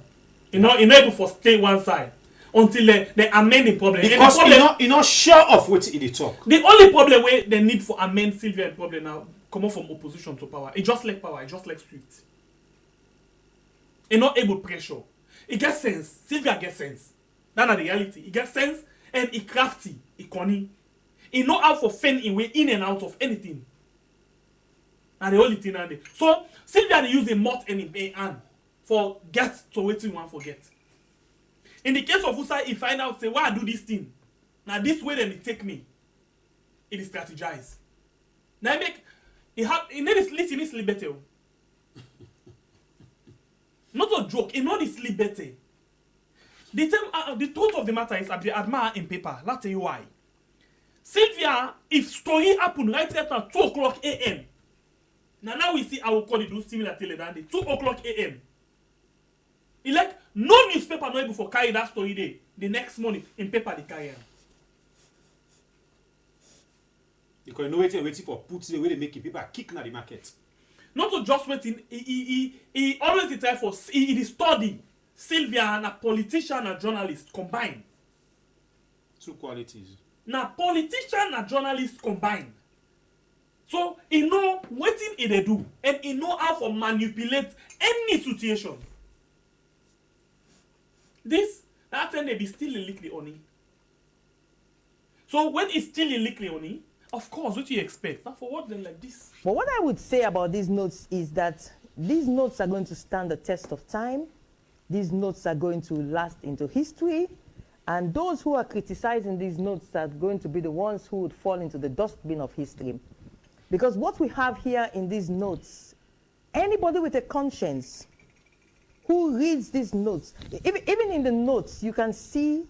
You know able for stay one side until they amend the problem. Because the problem, you're not sure of what they talk. The only problem where they need for amend Sylvia and problem now come up from opposition to power. It just like power. It just like street. It not able pressure. It gets sense. Sylvia gets sense. That's the reality. It gets sense and it crafty. It cunning. It know how for fend in way in and out of anything. And the only thing and so Sylvia they use a mouth and a hand for get to what you want forget. In the case of Usa, he find out say why I do this thing. Now this way then it take me. It is strategize. Now make it have it need sleep better. Not a joke. It not sleep better. The truth of the matter is I admire in paper. Let's tell you why. Sylvia, if story happen right at 2 o'clock a.m. Now we see our call it do similar till the 2 o'clock a.m. It like no newspaper not able for carry that story day. The next morning in paper they carry. Because you know waiting for put the way they make people kick na the market. Not to just waiting, he always try for he study Sylvia and a politician and journalist combined. Two qualities. Now politician and journalist combined. So he know what thing they do and he know how to manipulate any situation. That time they be still in lickly only. So when it's still in lickly only, of course, what do you expect? Now for what then like this? But what I would say about these notes is that these notes are going to stand the test of time These notes are going to last into history, and those who are criticizing these notes are going to be the ones who would fall into the dustbin of history. Because what we have here in these notes, anybody with a conscience who reads these notes, even in the notes, you can see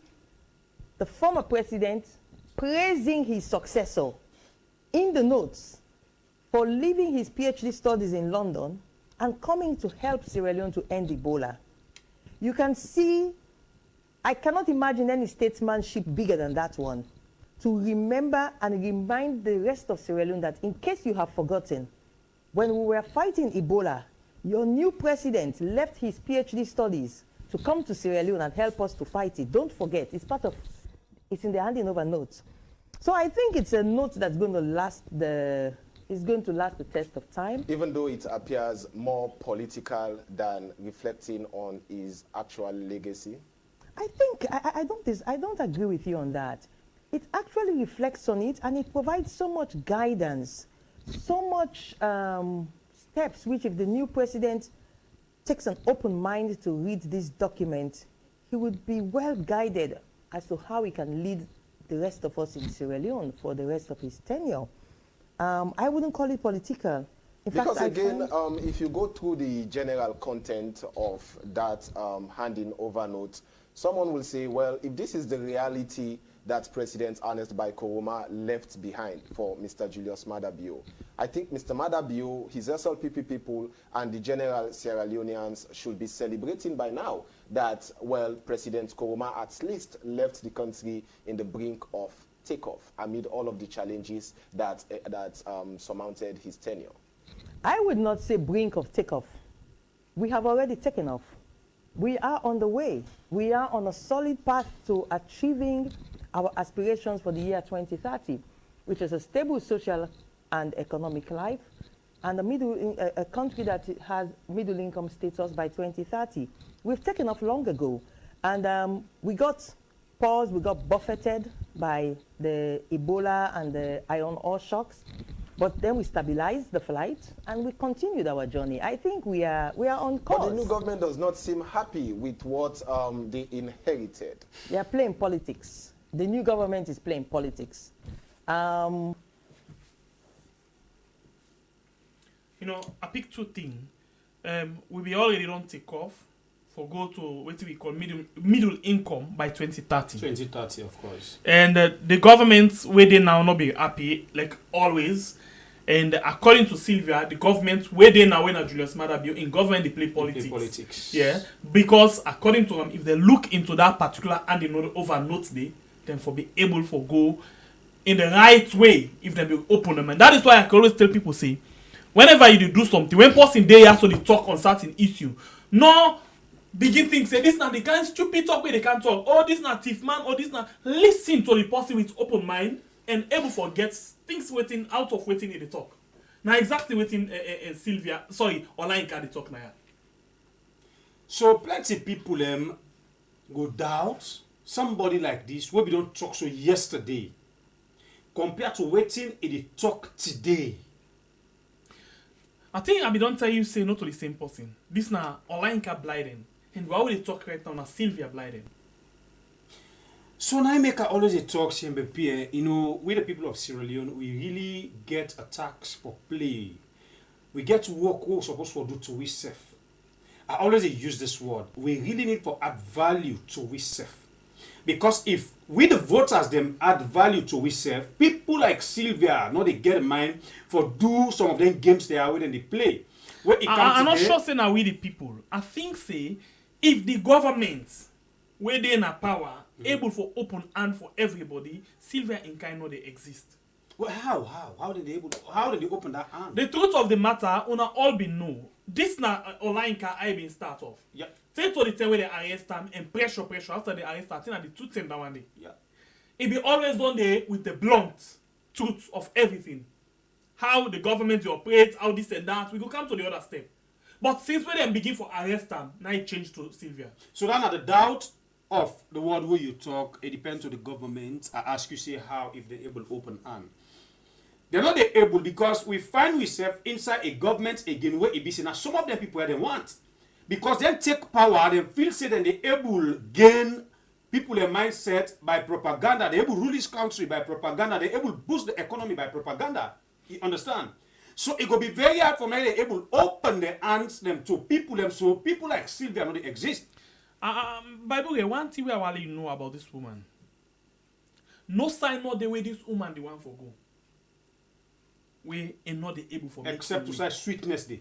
the former president praising his successor in the notes for leaving his PhD studies in London and coming to help Sierra Leone to end Ebola. You can see, I cannot imagine any statesmanship bigger than that one, to remember and remind the rest of Sierra Leone that, in case you have forgotten, when we were fighting Ebola, your new president left his PhD studies to come to Sierra Leone and help us to fight it. Don't forget, it's in the handing over notes. So I think it's a note that's going to last the test of time. Even though it appears more political than reflecting on his actual legacy? I think, I don't agree with you on that. It actually reflects on it, and it provides so much guidance, so much steps, which if the new president takes an open mind to read this document, he would be well guided as to how he can lead the rest of us in Sierra Leone for the rest of his tenure. I wouldn't call it political. In because fact, again, if you go through the general content of that handing over note, someone will say, well, if this is the reality that President Ernest Bai Koroma left behind for Mr. Julius Maada Bio, I think Mr. Maada Bio, his SLPP people, and the general Sierra Leoneans should be celebrating by now that, well, President Koroma at least left the country in the brink of takeoff amid all of the challenges that surmounted his tenure. I would not say brink of takeoff. We have already taken off. We are on the way. We are on a solid path to achieving our aspirations for the year 2030, which is a stable social and economic life, and a country that has middle income status by 2030. We've taken off long ago, and we got paused, we got buffeted by the Ebola and the iron ore shocks, but then we stabilized the flight and we continued our journey. I think we are on course. But the new government does not seem happy with what they inherited. They are playing politics. The new government is playing politics. You know, I pick two things. We be already don't take off for go to what we call middle income by 2030. 2030, of course. And the government, where they now not be happy, like always. And according to Sylvia, the government, where they now when Julius Maada Bio, in government they play politics. Yeah, because according to them, if they look into that particular and they know over notes day, then for be able to go in the right way if they be open them. And that is why I can always tell people, say, whenever you do something, when person there has to talk on certain issue, no begin think say this now the kind stupid talk where they can't talk. Oh, this not thief man, or this not listen to the person with open mind and able to get things waiting out of waiting in the talk. Now exactly waiting Sylvia, sorry, online can the talk now. So plenty people go doubt somebody like this where we don't talk so yesterday compared to waiting in the talk today. I think I don't tell you say not to the same person. This now online can Blyden. And why would they talk right now? Sylvia Blyden. So now I make always a talk, CMBP, you know, we the people of Sierra Leone, we really get attacks for play. We get to work what we're supposed to do to we self. I always use this word. We really need to add value to we self. Because if we the voters them add value to we self, people like Sylvia, they get in mind for do some of them games they are with and they play. I'm not sure saying now we the people. I think say if the government where they in a power able for open hand for everybody, Sylvia and kind know they exist. Well, how did they open that hand? The truth of the matter, una all be know. This na online car I been start off. Yeah. Take to the time where they arrest them and pressure after they arrest them, and the two things that one day. Yeah. It be always done there with the blunt truth of everything. How the government operates, how this and that. We go come to the other step. But since when they begin for arrest them, now it changed to Sylvia. So then at the doubt of the word where you talk, it depends on the government. I ask you say how if they're able to open hand. They're not able because we find ourselves inside a government again where it be saying now some of them people where they want. because then take power, they feel say that they able gain people a mindset by propaganda. They able rule this country by propaganda. They able boost the economy by propaganda. You understand? So it will be very hard for me to able open their hands them to people them so people like Sylvia know they exist. By the way, one thing we want to know about this woman. No sign not the way this woman the one for go. We are not the able for except to say sweetness day.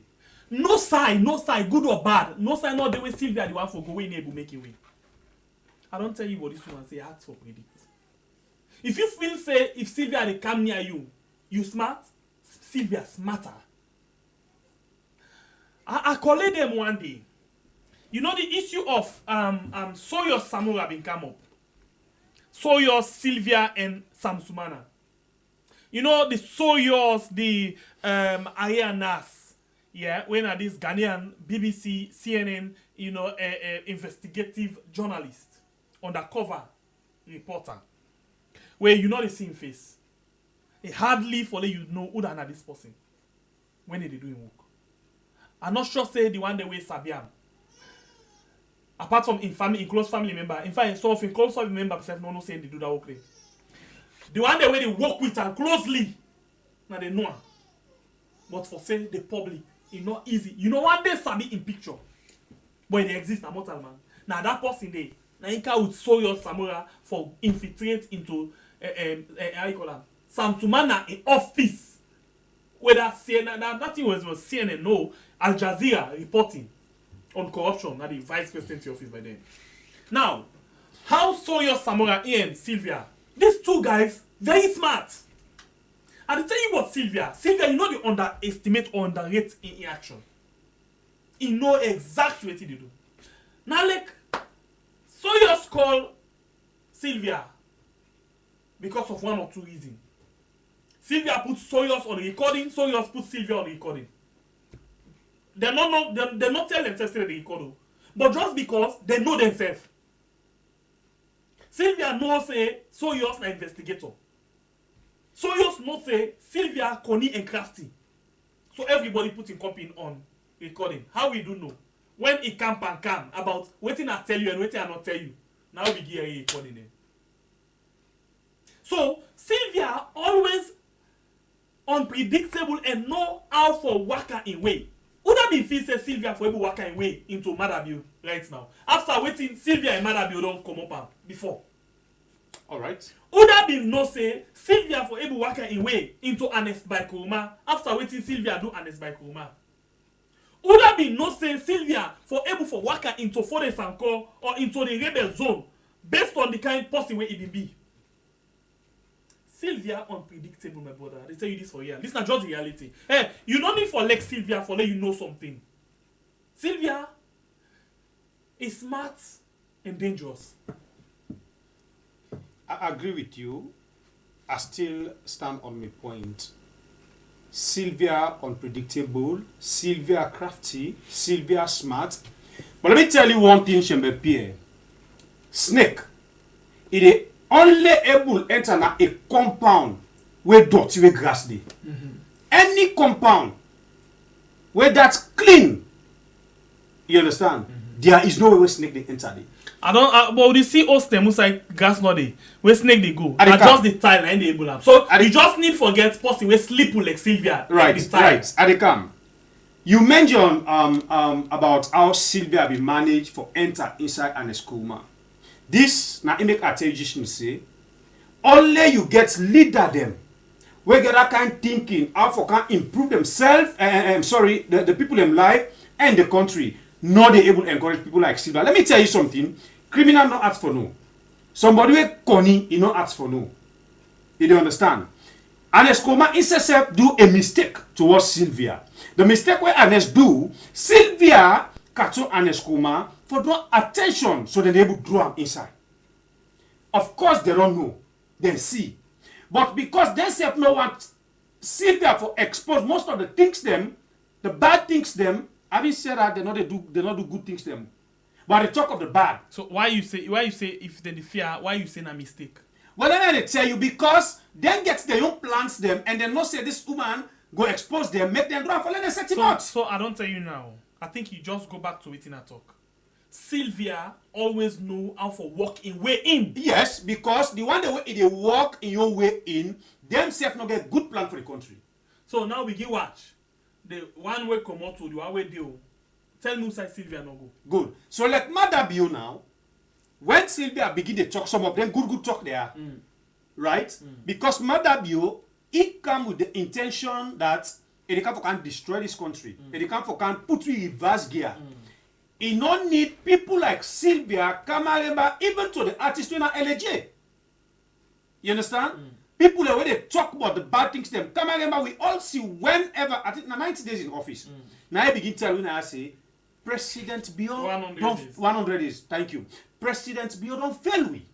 No sign, good or bad. No sign not the way Sylvia the one for go. We ain't able make it way. I don't tell you what this woman say. Ask for predict. If you feel say if Sylvia they come near you, you smart. Sylvia smarter. I collect them one day. You know the issue of Soyo Samura been come up. Soyo, Sylvia, and Samsumana. You know the Soyos, the Arianas, yeah, when are these Ghanaian BBC, CNN, you know, investigative journalist, undercover reporter, where you know the same face. It hardly for you know who than this person when they doing work. I'm not sure say the one they way Sabiam. Apart from in close family member, in fact, some of in close family member no say they do that work. The one they way they work with and closely, now they know. But for say the public, it's not easy. You know one day Sabi in picture, but they exist a mortal man. Now that person there, now you can show your Samura for infiltrate into how you call them, Samsumana in office. Whether CNN, nothing was CNN, no, Al Jazeera reporting on corruption, not the vice presidency office by then. Now, how Soyo Samora and Sylvia, these two guys, very smart. And I tell you what, Sylvia, you know they underestimate or underrate in action. You know exactly what they do. Now, like, Soyo's call Sylvia because of one or two reasons. Sylvia put Soyos on the recording, Soyos put Sylvia on the recording. They're not tell themselves that they record, but just because they know themselves. Sylvia knows say Soyos an investigator. Soyos knows say Sylvia Connie and crafty. So everybody put in copy on recording. How we do know when it camp and come about waiting I tell you and waiting I not tell you. Now we get a recording them. So Sylvia always unpredictable and know how for worker in way. Would that be feel say Sylvia for able worker in way into Madabio right now? After waiting, Sylvia and Madabio don't come up before. Alright. Would that be no say Sylvia for able worker in way into Honest by Kuruma after waiting Sylvia do Honest by Kuruma? Would that be no say Sylvia for able for worker into Forest Sanko or into the rebel zone based on the kind person where it be? Sylvia unpredictable, my brother. They tell you this for years. This is not just the reality. Hey, you don't need for like Sylvia for let you know something. Sylvia is smart and dangerous. I agree with you. I still stand on my point. Sylvia unpredictable, Sylvia crafty, Sylvia smart. But let me tell you one thing, Shembe Pierre. Snake, it is only able to enter a compound where dirty where grass dey. Any compound where that's clean, you understand? There is no way where snake they enter there. I don't. But you see, us them like grass not there. Where snake they go? And just the tile and the able. So you just need forget person where sleep like Sylvia. Right, like the tile. right. At the camp, you mentioned about how Sylvia be managed for enter inside an schoolma. This na make attention say only you get leader them. We get that kind of thinking how for can improve themselves the people in life and the country. Not they able to encourage people like Sylvia. Let me tell you something. Criminal not ask for no. Somebody with Connie, he not ask for no. You don't understand? Anes Koma itself do a mistake towards Sylvia. The mistake where Anes do, Sylvia catch Anes Koma for draw attention so that they able to draw him inside. Of course they don't know. They see. But because they self no want Sylvia for expose most of the things them, the bad things them, having said that they not do good things them. But they talk of the bad. So why you say if they fear, why you say a mistake? Well, then they tell you because then gets their own plans them and then not say this woman go expose them, make them draw for let them set him out. So I don't tell you now. I think you just go back to it in a talk. Sylvia always know how to walk in way in. Yes, because the one way they walk in your way in, themselves not get good plan for the country. So now we give watch. The one way come out to the one way deal. Tell me why Sylvia no go. Good. So like Mother Bio now, when Sylvia begin to talk, some of them good talk there, right? Because Mother Bio, it come with the intention that it can destroy this country. It can put you in reverse gear. It don't need people like Sylvia, Kamaremba, even to the artists in LJ. You understand? People the way they talk about the bad things them. Kamaremba, we all see whenever, I think 90 days in office. Now I begin telling I say, President Bio, 100 days, thank you. President Bio don't fail we.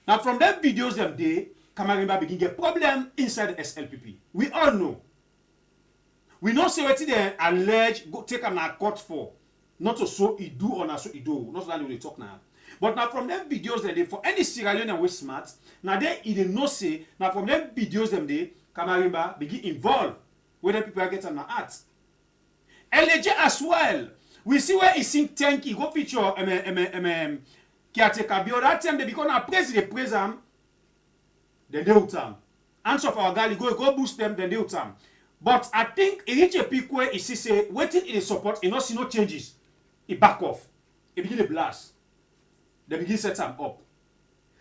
Now from them videos them day, Kamaremba begin get problem inside the SLPP. We all know. We know say what they allege go take an court for. Not to so he do or not so he do. Not that we talk now. But now from them videos them day for any Sierra Leonean way smart, now they didn't know say now from them videos them day, Kamaremba begin involved where the people get on the art. LJ as well. We see where he sing thank you, go feature caretaker Bio. That time they become a president, then they will time. Answer for our guy, go boost them, then they will time. But I think it reach a peak where he say, waiting in support, he not see no changes. He back off. He begin to blast. They begin set them up.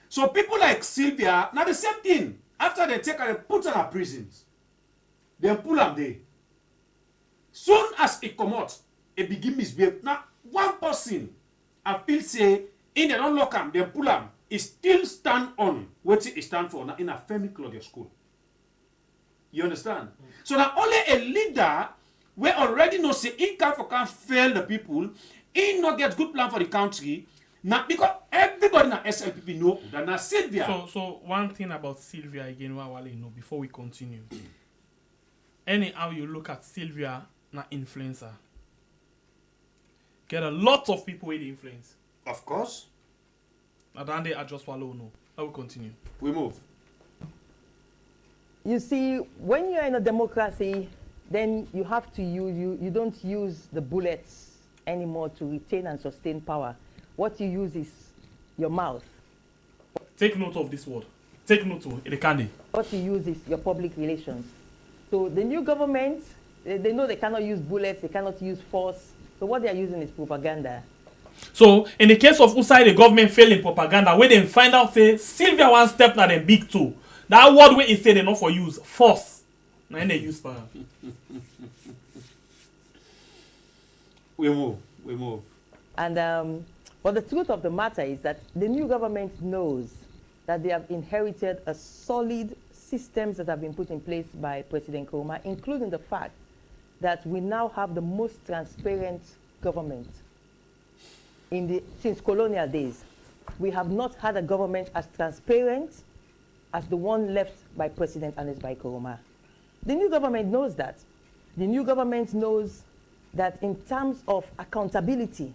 So people like Sylvia, now the same thing. After they take her, they put her in prisons. Then pull them there. Soon as it come out, it begin misbehave. Now, one person, I feel say, in they don't lock him, they pull him, he still stand on what he stand for now in a Femi Claudia school. You understand? So now only a leader we already know say he can fail the people, he not get good plan for the country. Now because everybody in SLPP know that now Sylvia. So one thing about Sylvia again, what I know before we continue. Anyhow you look at Sylvia, na influencer. Get a lot of people with influence. Of course. Now then they are just follow no. I will continue. We move. You see, when you're in a democracy, then you have to use, you don't use the bullets anymore to retain and sustain power. What you use is your mouth. Take note of this word. Take note of it. Candy. What you use is your public relations. So the new government, they know they cannot use bullets, they cannot use force. So what they are using is propaganda. So in the case of Usai, the government fail in propaganda, where they find out say Sylvia one step now them big two. That word where he say they not for use force. Now they use power. We move. And but the truth of the matter is that the new government knows that they have inherited a solid systems that have been put in place by President Nkrumah, including the fact that we now have the most transparent government since colonial days. We have not had a government as transparent as the one left by President Nkrumah. The new government knows that. The new government knows that in terms of accountability,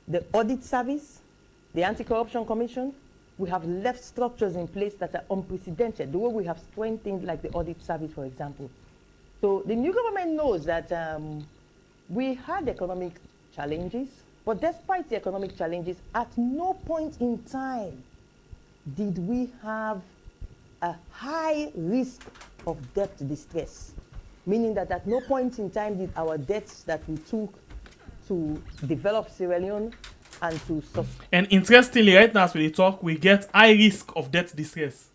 the audit service, the Anti-Corruption Commission, we have left structures in place that are unprecedented, the way we have strengthened like the audit service, for example. So the new government knows that we had economic challenges, but despite the economic challenges, at no point in time did we have a high risk of debt distress, meaning that at no point in time did our debts that we took to develop Sierra Leone and to sustain. And interestingly, right now as we talk, we get high risk of debt distress.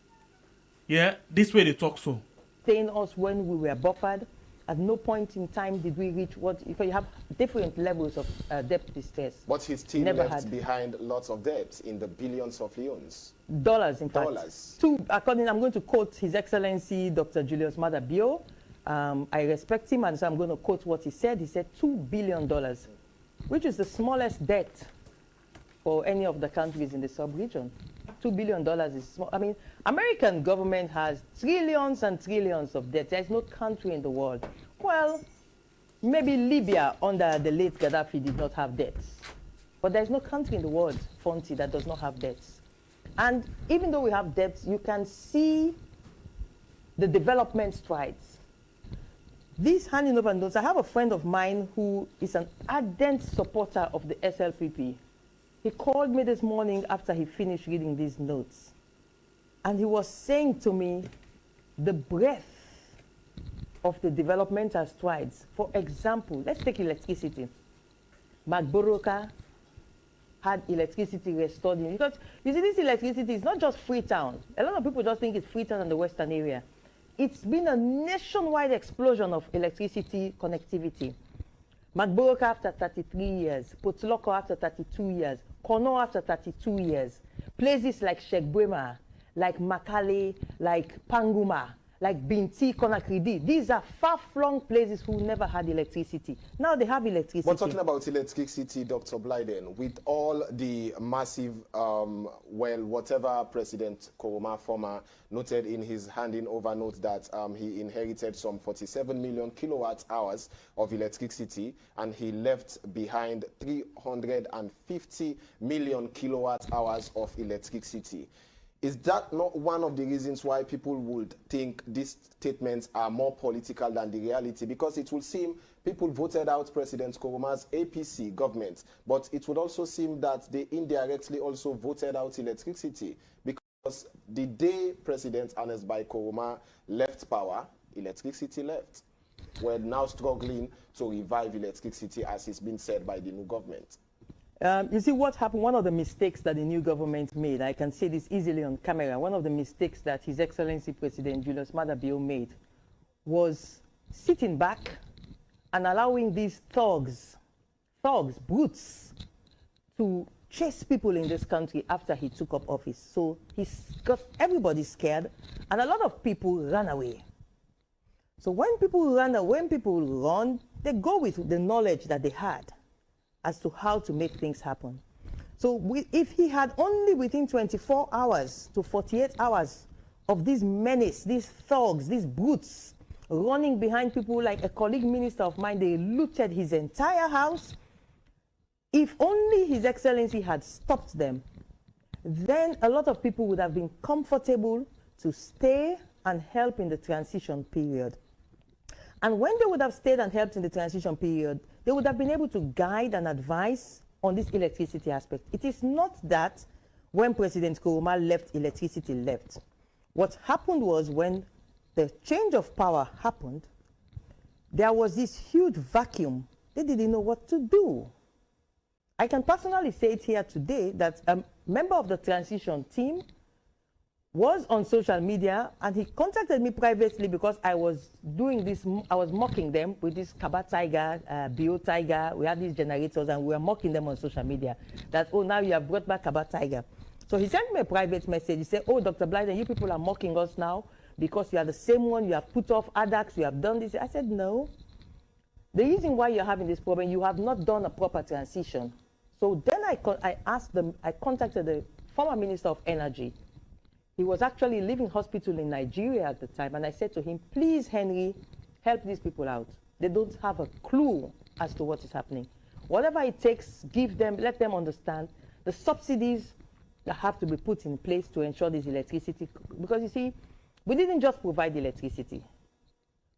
Yeah, this way they talk so. Sustain us when we were buffered. At no point in time did we reach what, if you have different levels of debt distress. But his team left behind lots of debts in the billions of leones. Dollars, in fact. Dollars. I'm going to quote His Excellency Dr. Julius Maada Bio. I respect him, and so I'm going to quote what he said. He said $2 billion, which is the smallest debt for any of the countries in the sub-region. $2 billion is small. I mean, American government has trillions and trillions of debt. There's no country in the world. Well, maybe Libya under the late Gaddafi did not have debts. But there's no country in the world, Fonty, that does not have debts. And even though we have debts, you can see the development strides. This handing over notes, I have a friend of mine who is an ardent supporter of the SLPP. He called me this morning after he finished reading these notes. And he was saying to me the breadth of the developmental strides. For example, let's take electricity. Magboroka had electricity restored in, because you see, this electricity is not just Freetown. A lot of people just think it's Freetown and the western area. It's been a nationwide explosion of electricity connectivity. Magboroka after 33 years, Potloko after 32 years, Kono after 32 years. Places like Shegbwema, like Makale, like Panguma, like Binti, Konakridi. These are far-flung places who never had electricity. Now they have electricity. We're talking about electricity, Dr. Blyden, with all the massive, whatever President Koroma former noted in his handing over note that he inherited some 47 million kilowatt hours of electricity, and he left behind 350 million kilowatt hours of electricity. Is that not one of the reasons why people would think these statements are more political than the reality? Because it will seem people voted out President Koroma's APC government, but it would also seem that they indirectly also voted out electricity, because the day President Ernest-Bai Koroma left power, electricity left. We're now struggling to revive electricity, as it's been said by the new government. You see what happened, one of the mistakes that the new government made, I can say this easily on camera, one of the mistakes that His Excellency President Julius Maada Bio made was sitting back and allowing these thugs, brutes, to chase people in this country after he took up office. So he's got everybody scared, and a lot of people ran away. So when people run, they go with the knowledge that they had as to how to make things happen. So if he had only within 24 hours to 48 hours of these menace, these thugs, these brutes running behind people, like a colleague minister of mine, they looted his entire house. If only His Excellency had stopped them, then a lot of people would have been comfortable to stay and help in the transition period. And when they would have stayed and helped in the transition period, they would have been able to guide and advise on this electricity aspect. It is not that when President Koroma left, electricity left. What happened was, when the change of power happened, there was this huge vacuum. They didn't know what to do. I can personally say it here today that a member of the transition team was on social media, and he contacted me privately because I was doing this, I was mocking them with this Kaba Tiger, Bio Tiger. We had these generators and we were mocking them on social media that, oh, now you have brought back Kaba Tiger. So he sent me a private message. He said, oh, Dr. Blyden, you people are mocking us now because you are the same one, you have put off ADAX, you have done this. I said, no. The reason why you're having this problem, you have not done a proper transition. So then I asked them, I contacted the former Minister of Energy. He was actually leaving hospital in Nigeria at the time, and I said to him, please, Henry, help these people out. They don't have a clue as to what is happening. Whatever it takes, give them, let them understand the subsidies that have to be put in place to ensure this electricity. Because you see, we didn't just provide electricity.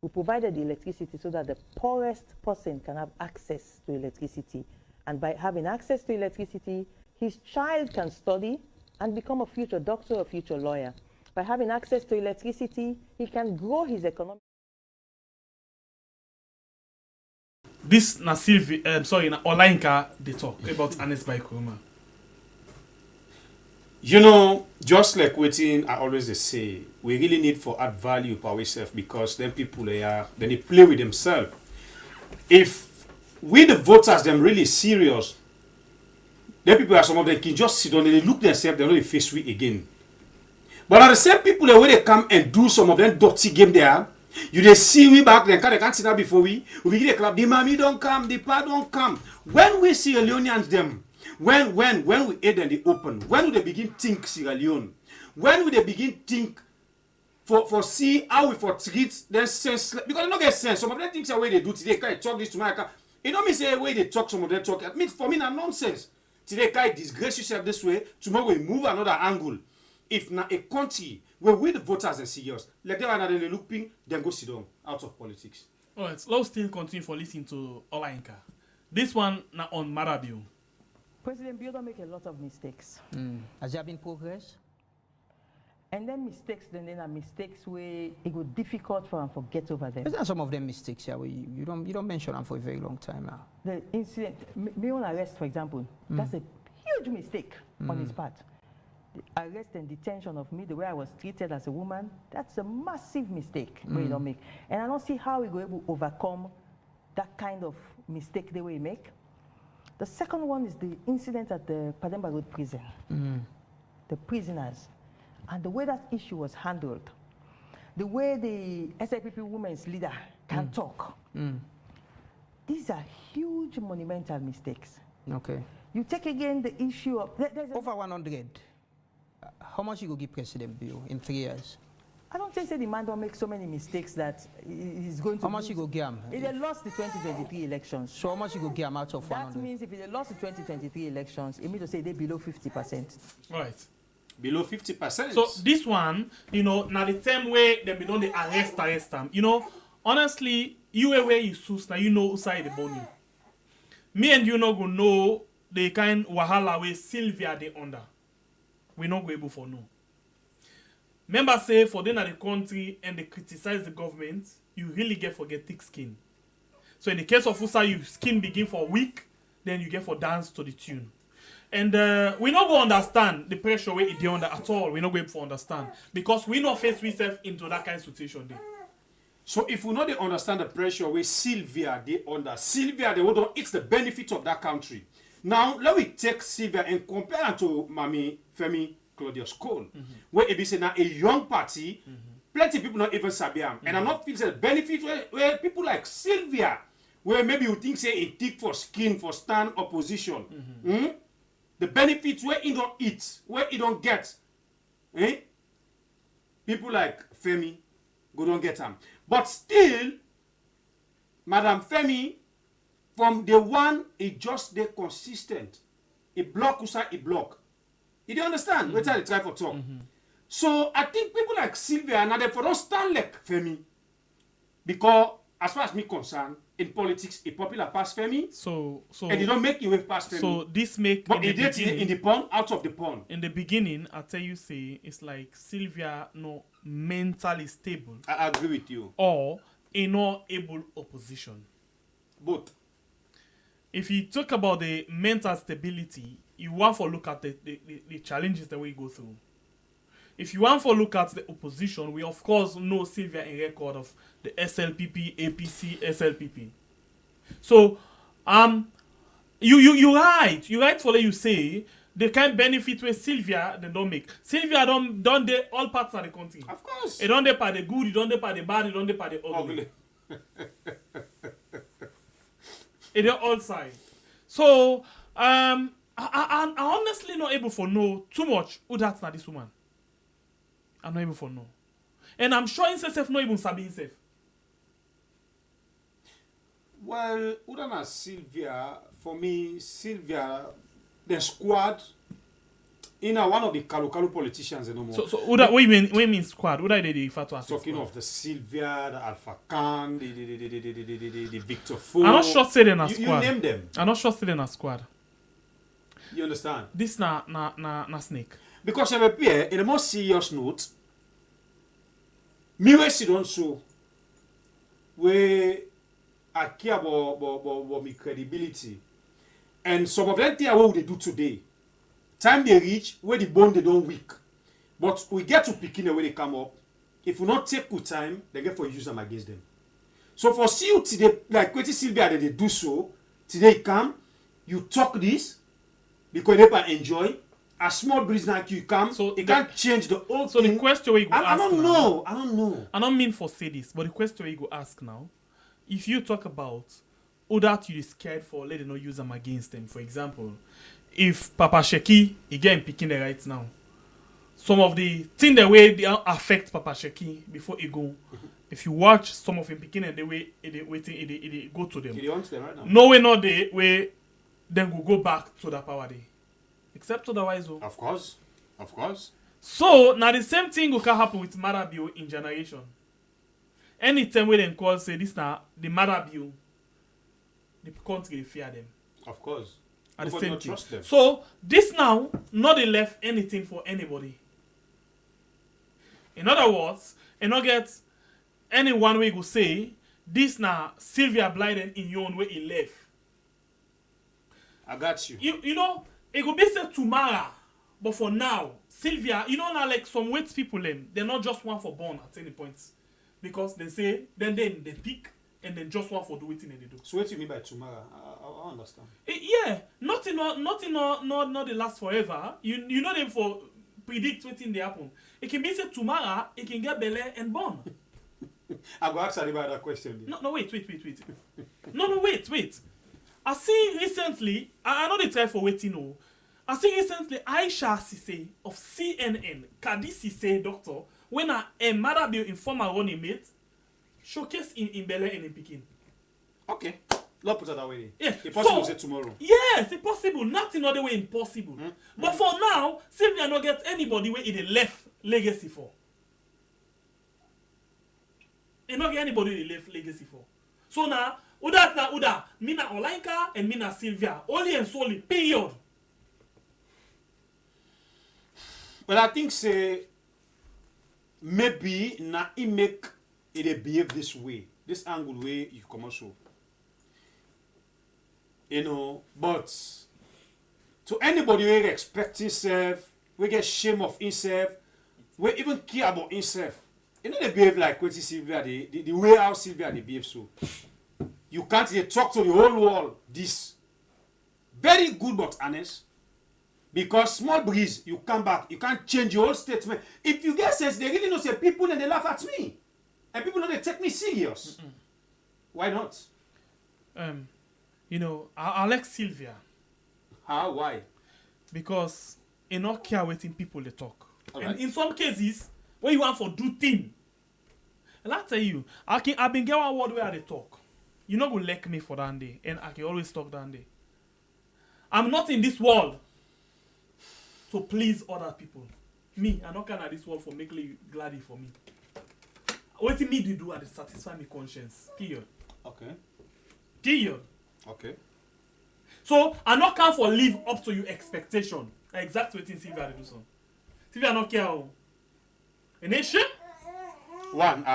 We provided the electricity so that the poorest person can have access to electricity. And by having access to electricity, his child can study and become a future doctor or future lawyer. By having access to electricity, he can grow his economy. This na Sylvia, na Olainka, they talk about Ernest-Bai Koroma. You know, just like waiting, I always say, we really need for add value for ourselves, because then people then they play with themselves. If we the voters them really serious, then people are some of them can just sit down and they look themselves, they don't face we again. But are the same people that when they come and do some of them dirty game there, you they see we back then, they can't sit down before we begin to clap, the mommy don't come, the pa don't come. When we Sierra Leoneans them, when we aid in the open, when will they begin think Sierra Leone? When will they begin think for see how we for treat them sense, because they don't get sense. Some of them things are way they do today, can't talk this to my car. It don't mean say way they talk, some of them talk. It means for me not nonsense. Today can't disgrace yourself this way, tomorrow we move another angle. If not a country where we the voters are serious, let them another looking, then go sit down out of politics. Alright, let's still continue for listening to Olainka. This one now on Marabio. President Bio don't make a lot of mistakes. Has there been progress? And then mistakes, then are mistakes where it was difficult for them to get over them. There's not some of them mistakes here. You don't mention them for a very long time now. The incident, me on arrest, for example, that's a huge mistake on his part. The arrest and detention of me, the way I was treated as a woman, that's a massive mistake we don't make. And I don't see how we go able to overcome that kind of mistake the way we make. The second one is the incident at the Pademba Road prison. The prisoners. And the way that issue was handled, the way the SIPP women's leader can talk, these are huge monumental mistakes. Okay. You take again the issue of... Over 100. How much you go give President Bio in 3 years? I don't think the man don't make so many mistakes that he's going to... How much you go give him? If they lost the 2023 elections... So how much you go give him out of 100? That means if they lost the 2023 elections, it means to say they're below 50%. Right. Below 50%. So this one, you know, now the same way they be done the arrest them. You know, honestly, you where you sus now you know outside the bony. Me and you not go know the kind wahala way Sylvia they under. We not go able for no. Remember say for them at the country and they criticize the government, you really get forget thick skin. So in the case of Usa, you skin begin for weak, then you get for dance to the tune. And we not go understand the pressure we they under at all. We not going to understand because we not face ourselves into that kind of situation there. So if we know they understand the pressure where Sylvia they under, Sylvia they would it's the benefit of that country. Now let me take Sylvia and compare her to Mamie Femi Claudius Cole, where it be say now a young party, plenty of people not even sabi am, and I'm not feeling the benefit where people like Sylvia, where maybe you think say it thick for skin for stand opposition. The benefits where he don't eat, where he don't get. People like Femi go don't get them. But still, Madam Femi, from the one, he just they consistent. He block Usa, he block. You don't understand? Wait till they try for talk. So I think people like Sylvia now they for don't stand like Femi. Because as far as me concerned, in politics, a popular pass Femi. So and you don't make you wave past Femi. So this make but in the pond, out of the pond. In the beginning, I tell you say it's like Sylvia no mentally stable. I agree with you. Or a not able opposition. Both. If you talk about the mental stability, you want to look at the challenges that we go through. If you want to look at the opposition, we of course know Sylvia in record of the SLPP, APC, SLPP. So, you right for what you say. They can benefit with Sylvia, they don't make. Sylvia don't they all parts of the country. Of course. It don't depend the good, it don't depend the bad, it don't depend the ugly. It is all sides. So, I honestly not able to know too much who that's not this woman. I'm not able to know. And I'm sure himself not even sabi himself. Well, Udana Sylvia, for me, Sylvia, the squad, one of the Kalu politicians, you know. So what you mean squad? What are they refer to as talking of the Sylvia, the Alpha Khan, the Victor Fo. I'm not sure say they're a squad. You name them. I'm not sure say they're a squad. You understand? This na snake. Because I'm here, in a more serious note, me we sit on so where I care about my credibility. And some of them things what they do today. Time they reach where the bone they don't weak. But we get to picking the way they come up. If we not take good time, they get for use them against them. So for see you today, like Kweti Sylvia they do so, today come, you talk this because they can enjoy. A small breeze like you come, so it can't change the whole so thing. The question you go ask I don't know. I don't mean for say this, but the question you go ask now, if you talk about who that you scared for, let them not use them against them. For example, if Papa Sheki again picking the right now, some of the thing the way they affect Papa Sheki before he go. If you watch some of him picking and the way it go to them. He wants them right now. No way, not the way then will go back to the power day. Except otherwise. Of course. So now the same thing will can happen with Marabio in generation. anytime when they call say this now the matter bill, the country fear them. Of course. At the Nobody same not thing. trust them. So this now not they left anything for anybody. In other words, and not get anyone way go say this now Sylvia Blyden in your own way he left. I got you. You know, it could be said tomorrow, but for now, Sylvia, you know now like some weight people they're not just one for born at any point. Because they say then they pick and then just one for do it in they do. So what do you mean by tomorrow? I understand. Yeah, nothing not they last forever. You know them for predict what thing they happen. It can be said tomorrow, it can get belly and born. I go ask about that question. No, wait. No, wait. I see recently, I know they try for waiting. No. I see recently Aisha Sise of CNN, Kadi Sise doctor, when a mother be informal running mate, showcase in Bele and in Peking. Okay. Let's put it that way. Yeah. It's possible to say tomorrow. Yes, it's possible. Nothing other way impossible. But for now, Sylvia not get anybody where it left legacy for. It not get anybody they left legacy for. So now, Uda, Mina Olainka and Mina Sylvia. Only and solely, period. But I think say maybe na it make it behave this way. This angle way you come also. You know, but to anybody who expect himself, we get shame of himself, we even care about himself. You know they behave like what Sylvia the way how Sylvia they behave so. You can't talk to the whole world this. Very good but honest. Because small breeze, you come back, you can't change your whole statement. If you get sense, they really know say people and they laugh at me. And people know they take me serious. Why not? You know, I like Sylvia. How? Why? Because you not care waiting people they talk. All And right. in some cases, when you want for do thing, and I tell you, I've been get one word where they talk. You not go like me for that day, and I can always talk that day. I'm not in this world to please other people. Me, I'm not kind of this world for make you glad for me. What me do to satisfy my conscience. Period. Okay. Period. Okay. So I not come for live up to your expectation. Exactly what Sylvia do so. Sylvia not care. A nation? One.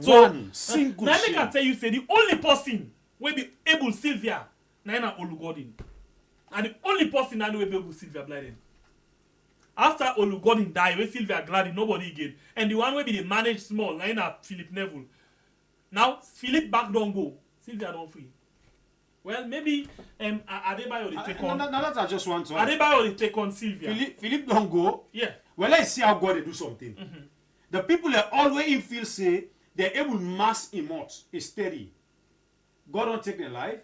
So One single now I shame. can tell you say the only person will be able Sylvia na Olugodin. And the only person that will be able Sylvia Blyden. After Olugodin die, when Sylvia Gladden, nobody again. And the one will be the managed small, na Philip Neville. Now Philip back don't go. Sylvia don't free. Well, maybe Adebayor will take on. No, that's I just want to. Adebayor will take on Sylvia. Philip don't go. Yeah. Well, let's see how God they do something. The people that always in feel say they're able to mass him out is steady. God don't take their life.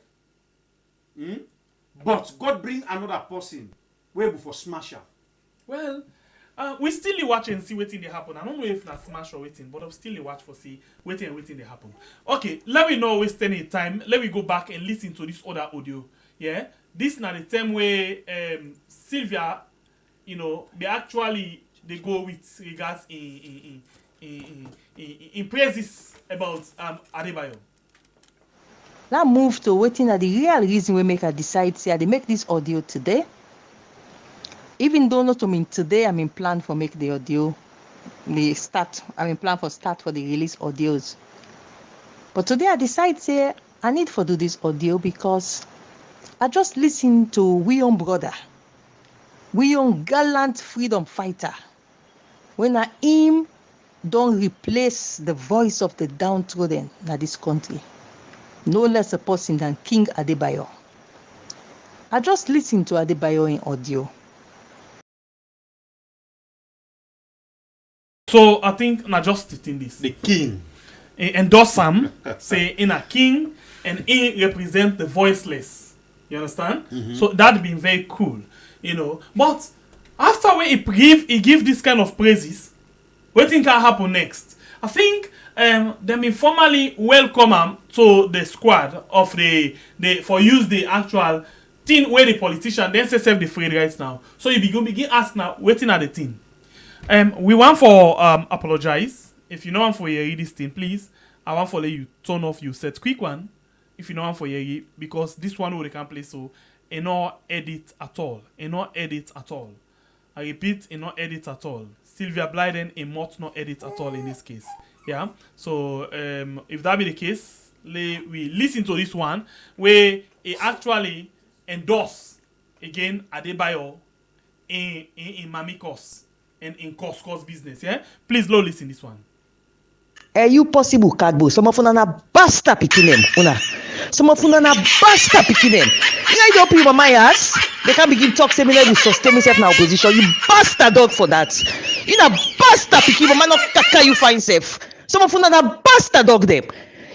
But God bring another person way before smasher. Well, we still watch and see waiting they happen. I don't know if na smash or waiting, but I'm still watch for see waiting they happen. Okay, let me know waste any time. Let me go back and listen to this other audio. Yeah, this na the time where Sylvia, you know, they go with regards in praises about Adebayor. Now move to waiting at the real reason we make her decide say they make this audio today. Even though not to mean today, I'm in plan for make the audio. I'm in plan for start for the release audios. But today I decide say I need for do this audio because I just listened to we own brother, we own gallant freedom fighter. When I him don't replace the voice of the downtrodden in this country. No less a person than King Adebayor. I just listened to Adebayor in audio. So I think not just in this. The king. Endorse Sam say in a king and he represent the voiceless. You understand? So that been very cool, you know. But after when he give this kind of praises, what think can happen next? I think them informally welcome him to the squad of the for use the actual thing where the politician then say self the free right now. So you begin ask now waiting at the thing. We want for apologize if you know one for your this thing, please, I want for you turn off your set quick one. If you know one for your because this one will can play so no edit at all. No edit at all. I repeat, no edit at all. Sylvia Blyden must not edit at all in this case. Yeah. So if that be the case, we listen to this one where he actually endorse again Adebayor in Mamie Kuss and in Kuss business. Yeah. Please listen this one. You possible cardboard. Some of na basta picking them. Some of na basta picking them. You don't put my ass. They can begin talk say me like sustain myself now opposition. You basta dog for that. You na basta picking man not kaka you find self. Some of na basta dog them.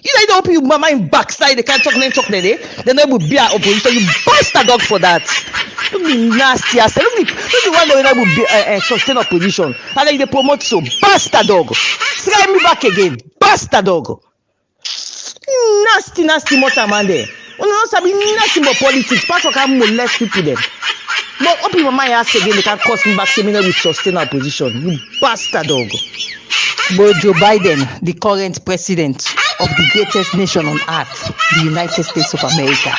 You don't put my mind backside. They can't talk there. Then they will be a opposition. You basta dog for that. Don't be nasty ass. Don't be one that will be sustain opposition. And then they promote so basta dog. Try me back again. Basta dog. Nasty motor man there. We don't sabi nothing about politics. Part of can molest people them. But open my ass again, they can cost me back seminar with sustain opposition. You bastard dog. But Joe Biden, the current president of the greatest nation on earth, the United States of America,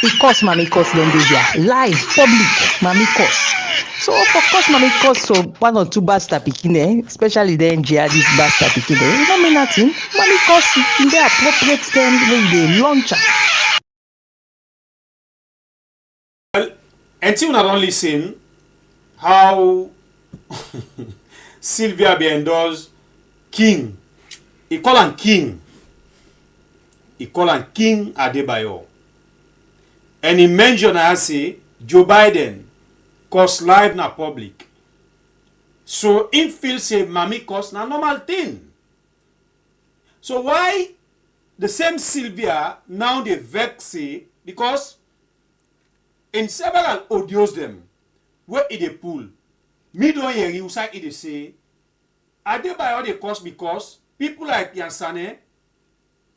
he cost Mamie Kuss live, public, Mamie Kuss. So of course Mamie Kuss, so one or two bastard picking especially the jihadist bastard picking you don't mean nothing. Mamie Kuss in the appropriate term when they launch. Well, until not only listen how Sylvia endorsed King. He call him King. He call him King Adebayor. And he mentioned I say Joe Biden Kuss live na public. So him feel say Mamie Kuss na normal thing. So why the same Sylvia now they vex say because in several audios them where it they pull me don't hear you say it they say Adebayor they Kuss because people like Yansane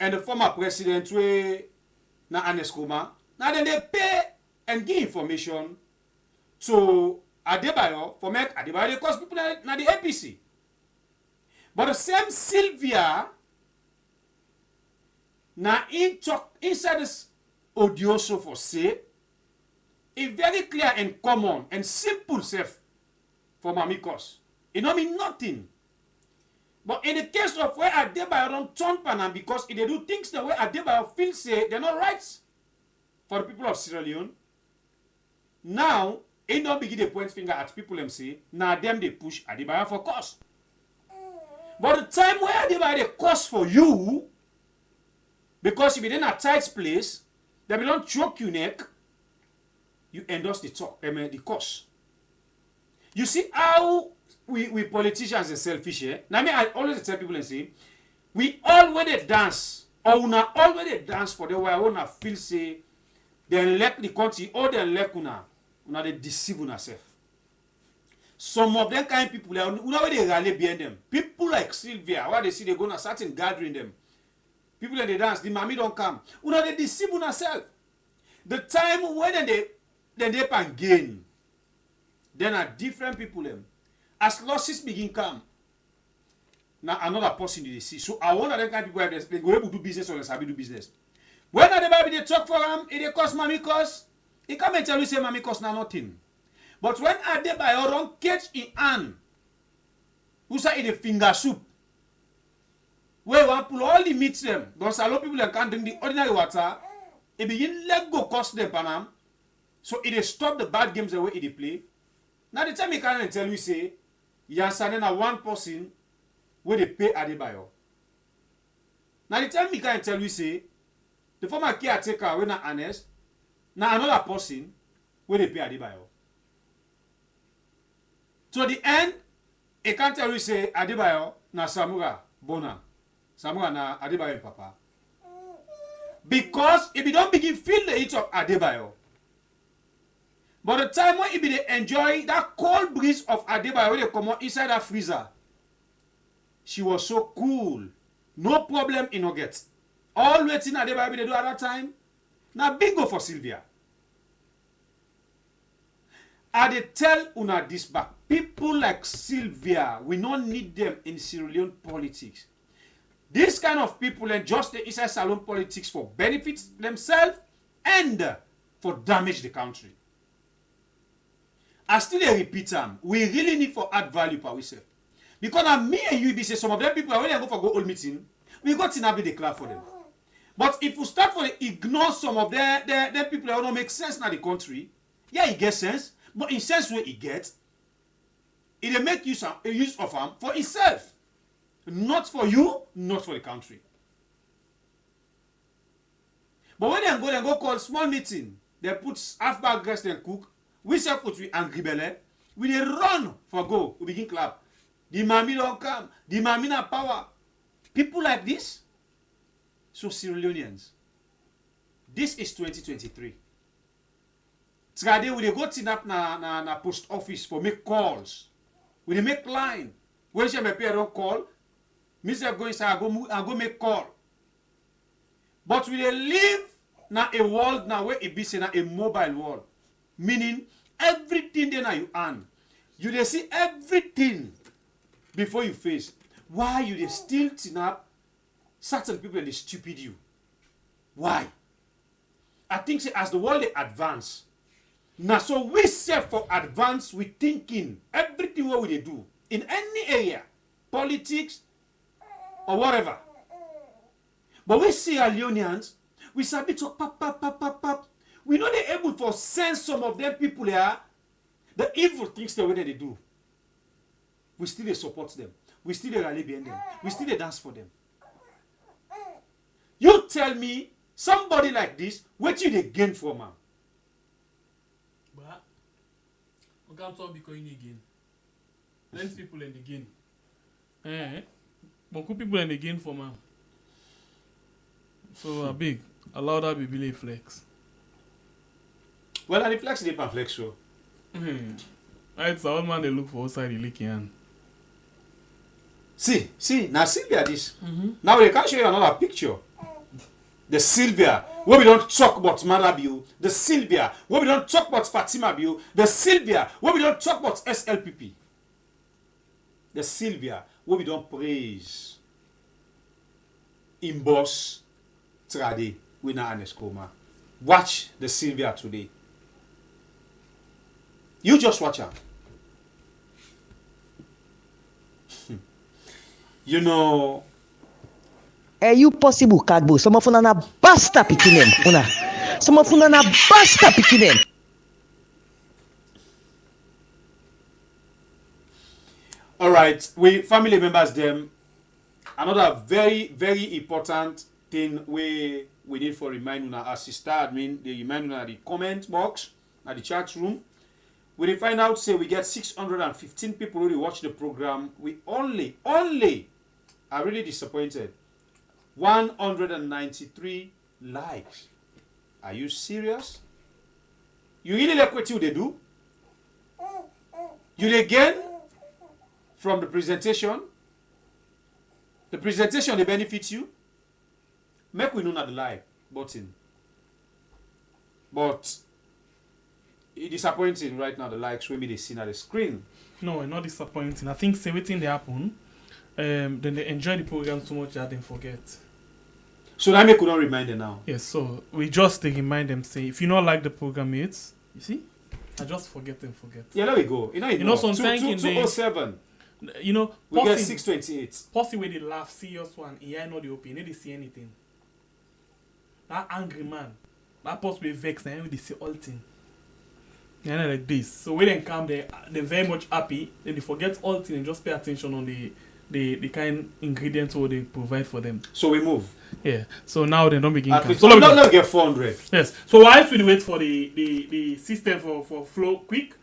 and the former president we na Aneskoma now then they pay and give information to Adebayor for make Adebayor they Kuss people na the APC. But the same Sylvia na in talk inside this audio so for say it's very clear and common and simple self for Mamie Kuss. It don't mean nothing. But in the case of where Adebayor don't turn panam because if they do things the way Adebayor feels say they're not rights for the people of Sierra Leone, now it don't begin to point finger at people and say, now them they push Adebayor for Kuss. But the time where Adebayor they Kuss for you, because if you're in a tight place, they will not choke your neck, you endorse the talk, the Kuss. You see how we politicians are selfish, eh? Now I always tell people and say, we already dance, or una already dance for the way una feel say, they elect the country, or they elect una they deceive una self. Some of them kind of people, una they rally behind them. People like Sylvia, where they see they go to certain gathering them. People that they dance, the Mamie don't come. Una they deceive una self. The time when they can gain, then are different people them. As losses begin come, now another person they see. So I want that kind of people they go able to do business or they do business. When they talk for them, it they cost Mamie Kuss. He come and tell you say Mamie Kuss na nothing. But when Adebayor don't catch in hand, who say the finger soup, where one pull all the meats them, because a lot of people that can't drink the ordinary water, it begin let go cost them panam. So it stop the bad games the way it play. Now the time he can tell you say, Yansane na one person where they pay Adebayor. Now the time he can tell you say, the former caretaker when not honest, now another person where they pay Adebayor. So the end, he can't tell you say Adebayor na Samura Bona. Samura na Adebayor papa. Because if you don't begin feel the heat of Adebayor, but the time when you be they enjoy that cold breeze of Adebayor when they come out inside that freezer, she was so cool. No problem in her get. All waiting Adebayor they do at that time. Now bingo for Sylvia. I they tell una this back people like Sylvia, we don't need them in Sierra Leone politics. This kind of people enjoy the inside salon politics for benefits themselves and for damage the country. I still repeat them. We really need for add value per ourselves. Because me and you be say some of them people when they go for go old meeting, we got to be declare for them. But if we start for ignore some of their people that don't make sense in the country, yeah, it gets sense, but in sense where it gets, it make use of them for itself. Not for you, not for the country. But when they go call small meeting, they put half bag rest and cook, we say put we angry belly, we they run for go, we begin clap. The Mamie don't come, the Mamie na power. People like this, so Sierra Leoneans, this is 2023. Today we dey go tin up na post office for make calls. We dey make line. When she my parent don't call, myself go inside, I go make call. But we dey live na a world now where it be say na a mobile world. Meaning everything there na you earn. You dey see everything before you face. Why you dey still tin up certain people and they stupid you? Why? I think say as the world they advance, now so we say for advance we thinking everything what we they do in any area, politics or whatever. But we see our Leonians, we sabi talk pap. We know they're able to sense some of them people there, the evil things the way they do. We still they support them. We still they rally behind them. We still they dance for them. You tell me somebody like this, what you they gain from him? But we can't talk because again. Plenty people in the gain. But good people in the gain from him. So big. Allow that be a flex. Well, and the flex they can flex show. It's the old man they look for outside the leaky hand. See, now Sylvia this. Now they can show you another picture. The Sylvia, where we don't talk about Marabio. The Sylvia, where we don't talk about Fatima Bio. The Sylvia, where we don't talk about SLPP. The Sylvia, where we don't praise Imboss Trade, winner Aneskoma. Watch the Sylvia today. You just watch her. You know. You possible kagbo. Some of na basta pikinem. Una. Some of na basta pikinem. All right, we family members them. Another very, very important thing we need for remind una as sister admin, they remind una the comment box at the chat room. We find out say we get 615 people who watch the program. We only are really disappointed. 193 likes. Are you serious? You really like what you they do? You they gain from the presentation? The presentation they benefit you? Make we know not the like button. But it's disappointing right now the likes when they see at the screen. No, not disappointing. I think say everything they happen. Then they enjoy the program so much that they forget. So that make we not remind them now. Yes, so we just they remind them say if you not like the program mates, you see, I just forget. Yeah, there we go. You know sometimes 207. You know, we get 628. Possibly they laugh serious one. Yeah, I know the opinion. They see anything. That angry man, that possibly vexed and they see all thing. Yeah, like this. So when they come, they're very much happy. Then they forget all thing and just pay attention on the kind ingredients what they provide for them. So we move. Yeah. So now they don't begin. So let's get 400. Yes. So whilst we wait for the system for flow quick,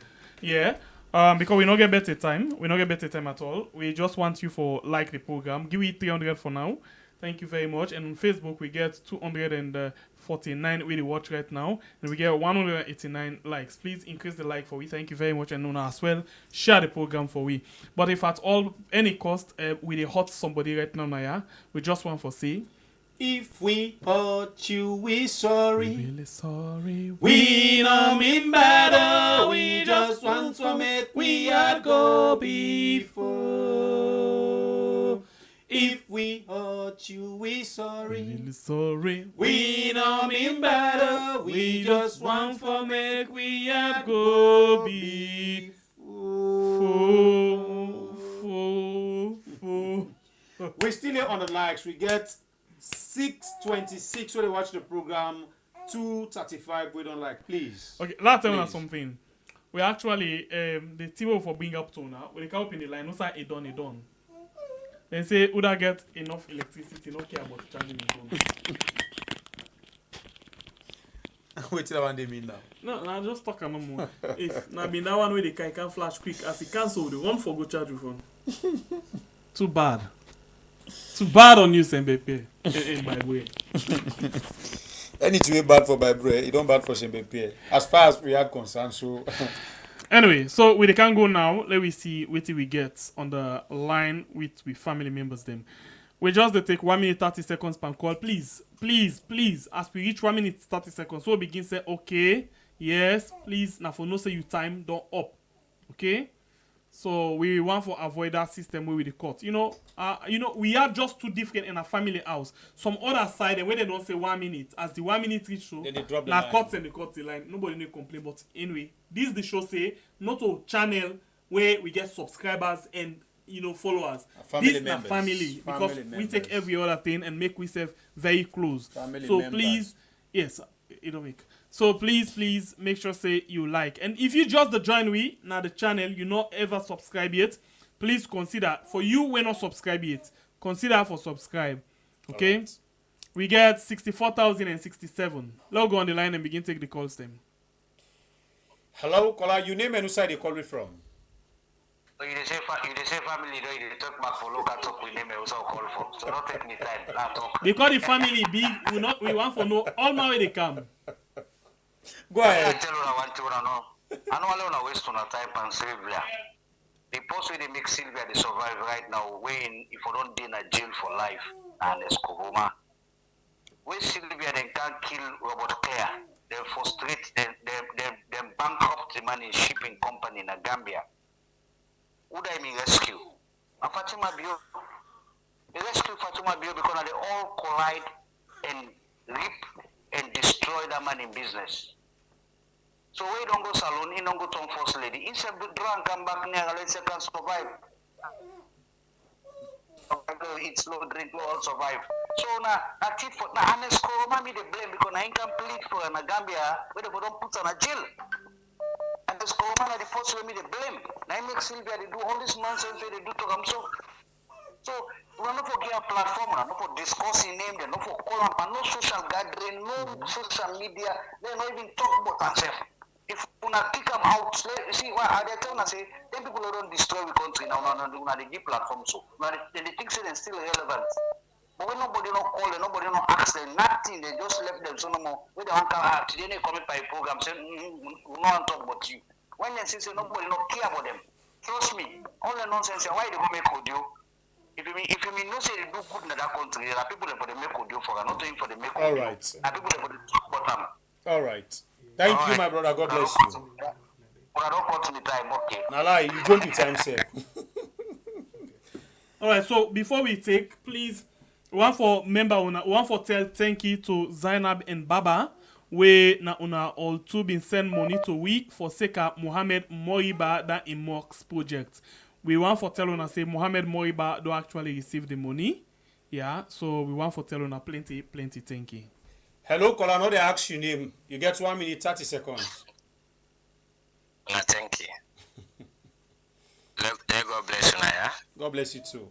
yeah. Because we not get better time. We not get better time at all. We just want you for like the program. Give it 300 for now. Thank you very much. And on Facebook we get 249 we watch right now, and we get 189 likes. Please increase the like for we. Thank you very much, and as well share the program for we. But if at all any cost we hurt somebody right now, Naya, we just want for say. If we hurt you, we sorry. We really sorry. We don't mean better. We just want once for make we had go before. If we hurt you, we sorry. Really sorry. We no mean better. We just want for make we had go go before. We're still here on the likes. We get 626 when they watch the program. 235 we don't like. Please. Okay, let's tell us something. We actually the team for bring up to now. When they come up in the line, no say it done. Then say would I get enough electricity? No care about charging the phone. Wait till that one they mean now. No, just talk no more. If now be that one where they can flash quick as he cancel the one for go charge your phone. Too bad. Too bad on you, Sembepe. By the way. Anything bad for Bible, it don't bad for Sembepe. As far as we are concerned, so. Anyway, so we can go now. Let me see what we get on the line with family members. Them. We just take 1 minute 30 seconds per call. Please. As we reach 1 minute 30 seconds, so we begin say okay, yes, please. Now for no say you time don't up, okay. So we want to avoid that system where we the court. We are just too different in a family house. Some other side, and where they don't say 1 minute, as the 1 minute reach show, now courts and the court the line. Nobody need complain. But anyway, this the show say not a channel where we get subscribers and followers. This is a family because we take every other thing and make ourselves very close. Please, yes, it don't make. So please make sure say you like. And if you just join we now the channel, you not ever subscribe yet, please consider. For you when not subscribe yet, consider for subscribe. Okay? Right. We get 64,067. Let's go on the line and begin take the calls then. Hello, caller. You name and who side you call me from? You say family, though you talk back for local talk we name also call for. So don't take me time. Talk. Because the family big, we want to know all my way they come. Go ahead. I tell you I want to know. I know I don't waste on a type and Sylvia. The post where they make Sylvia they survive right now, when if you don't be in a jail for life and Escoboma. When Sylvia they can't kill Robert Clare, they frustrate them bankrupt the money shipping company in Gambia. Who do I mean rescue? And Fatima Bio. They rescue Fatima Bio because they all collide and rip and destroy that man in business. So we don't go salon, he don't go to first lady. Instead of drunk, come back near, let's say can survive. Eat slow, drink low, all survive. So now, that's it for now. And Mamie they blame because I incomplete for a Gambia where they don't put on a jail. And the Mamie the first way me they blame. Now I make Sylvia they do all this nonsense they do to them. So we're not for give a platform, not for discussing name, they're not for call up, and no social gathering, no social media, they're not even talk about themselves. If you kick them out, see why are they telling us say them people who don't destroy the country now, they give platform so they think they're still relevant. But when nobody no call them, nobody no ask them, nothing, they just left them so no more. When they want to come today they come by a program say we don't want to talk about you. When they say nobody no care about them. Trust me, all the nonsense why they go make audio. If you mean no say they do good in that country, there are people that for the make audio for not doing for the make audio. All right. There are people that for the talk about them. All right. Thank you, my brother. God bless you. But I don't cut to the time, okay. Nala, you don't the time, sir. All right. So before we take, please, one for tell thank you to Zainab and Baba. We na una all two been send money to week for Seka Mohammed Moriba that in Mox project. We want for tell una say Mohammed Moriba don't actually receive the money. Yeah, so we want for tell una plenty thank you. Hello, caller. Now they ask your name. You get 1 minute 30 seconds. Thank you. God bless you, yeah. God bless you too.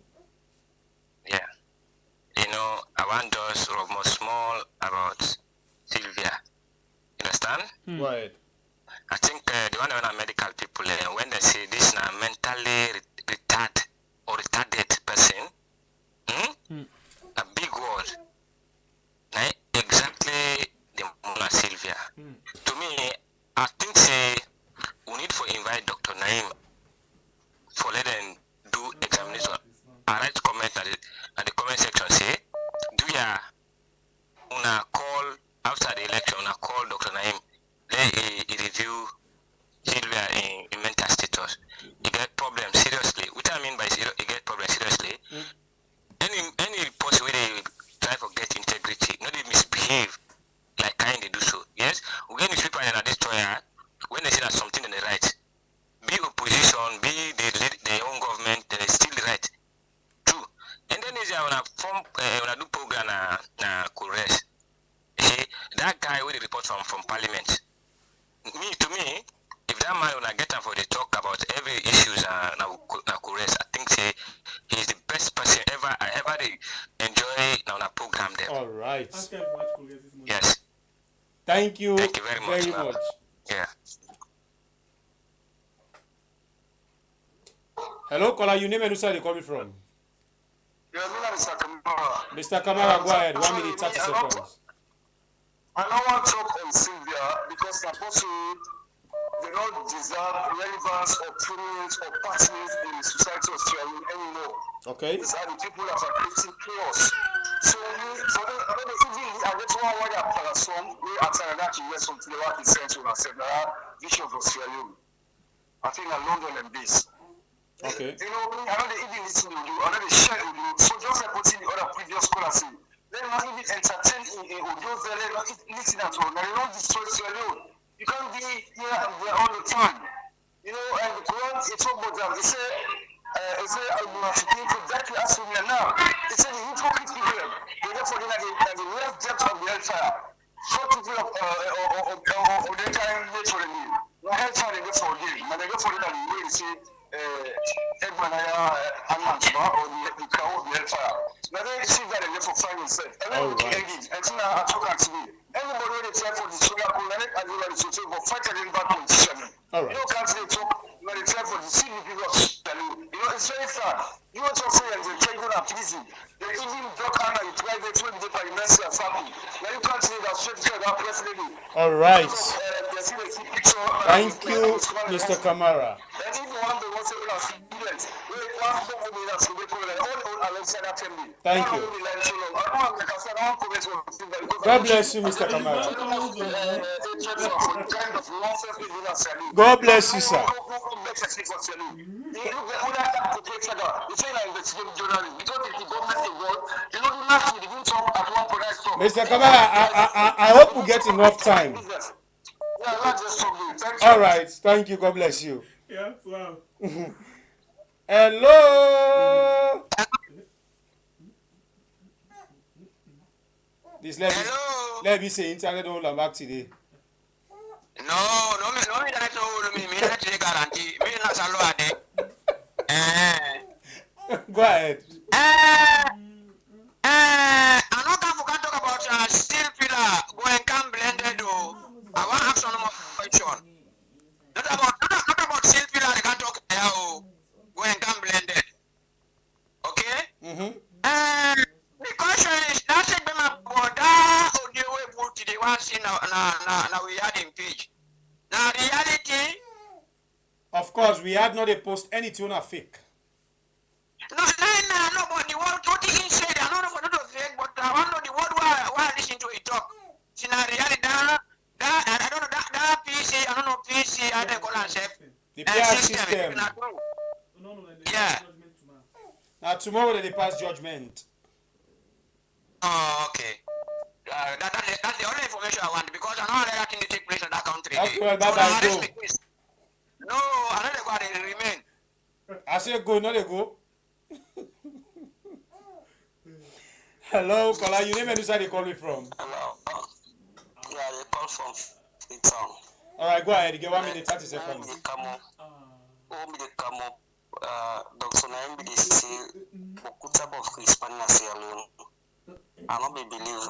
Yeah. I want those more small about Sylvia. You understand? Right. I think the one on medical people, when they say this is a mentally retarded or retarded person, a big word. Exactly the Mona Sylvia. To me, I think we need to invite Dr. Naim for let them do examination. I write comment at the comment section say, do ya una call after the election, una call Dr. Naim, let he review Sylvia Thank you, very much. Yeah. Hello, caller. Your name and who side you coming from? Yeah, Mr. Kamara. Mr. Kamara, go ahead. 1 minute, 30 seconds. I don't want to talk on Sylvia because the person they don't deserve relevance or prominence or partners in the society of Sierra Leone anymore. Okay. These are the people that are creating chaos. So, for the even I get one word that Parasong, we are telling that you get something about the central and several vision for Sierra Leone. I think in London and this. Okay. You know, I don't even listen to you, I don't share with you. So just like putting the other previous scholars in, they're not even entertain in audio, they're not listening at all. Now, they don't destroy Sierra Leone. You can't be here and there all the time. You know, and the Quran, it's all about them. It says, exactly as we are now. It says the hypocrite people, they go for the left depth of the hellfire. Short people of the time, they for the new. The hellfire, they go for the game. And they go for the way they say, Edmanaya Anmanchma or the cow of the hellfire. Now they see that they go for finding themselves. And then we can engage. And so now I talk to me. Anybody when they try for the solar planet and you are the social for fight against bad politician. All right. You know, can't say talk when they try for the city people of Shalom. You know, it's very far. You want to say and they take you and please you. They even block Anna, you try they throw the paper, mercy and family. Now you can't say that straight to that president. All right. Thank you, Mr. Kamara. And even one day was able to students, we want to go with us to be all alongside that family. Thank you. God bless you, Mr. Kamara. God bless you, sir. Mr. Kamara, I hope we get enough time. All right. Thank you. God bless you. Yeah, wow. Hello. This let me say internet all back today. No, internet no, me internet guarantee. Me not salvade. Go ahead. I know can talk about steel pillar going come blended. I want to have some more question. Not about steel pillar. They can talk now. Going come blended. Okay. The question is that's it. My brother, the way put the one thing now we had in page. Now reality. Of course, we had not a post anything on fake. No, but the word what he said, I don't know for not fake, but I want to know the word why I listen to it talk. See now reality that I don't know that PC, I don't know PC, I don't call myself. The PR system. Yeah. Now tomorrow they pass judgment. Oh, okay. That's the only information I want because I know that thing take place in that country. Okay, well, bye-bye, go. No, I don't know why they remain. I say go, not they go. Hello, caller. Your name and who they call me from? Hello. Yeah, they call from Freetown. All right, go ahead. You get 1 minute, 30 seconds. Dr. Naim be say Okuta of Hispania Sierra Leone. I don't believe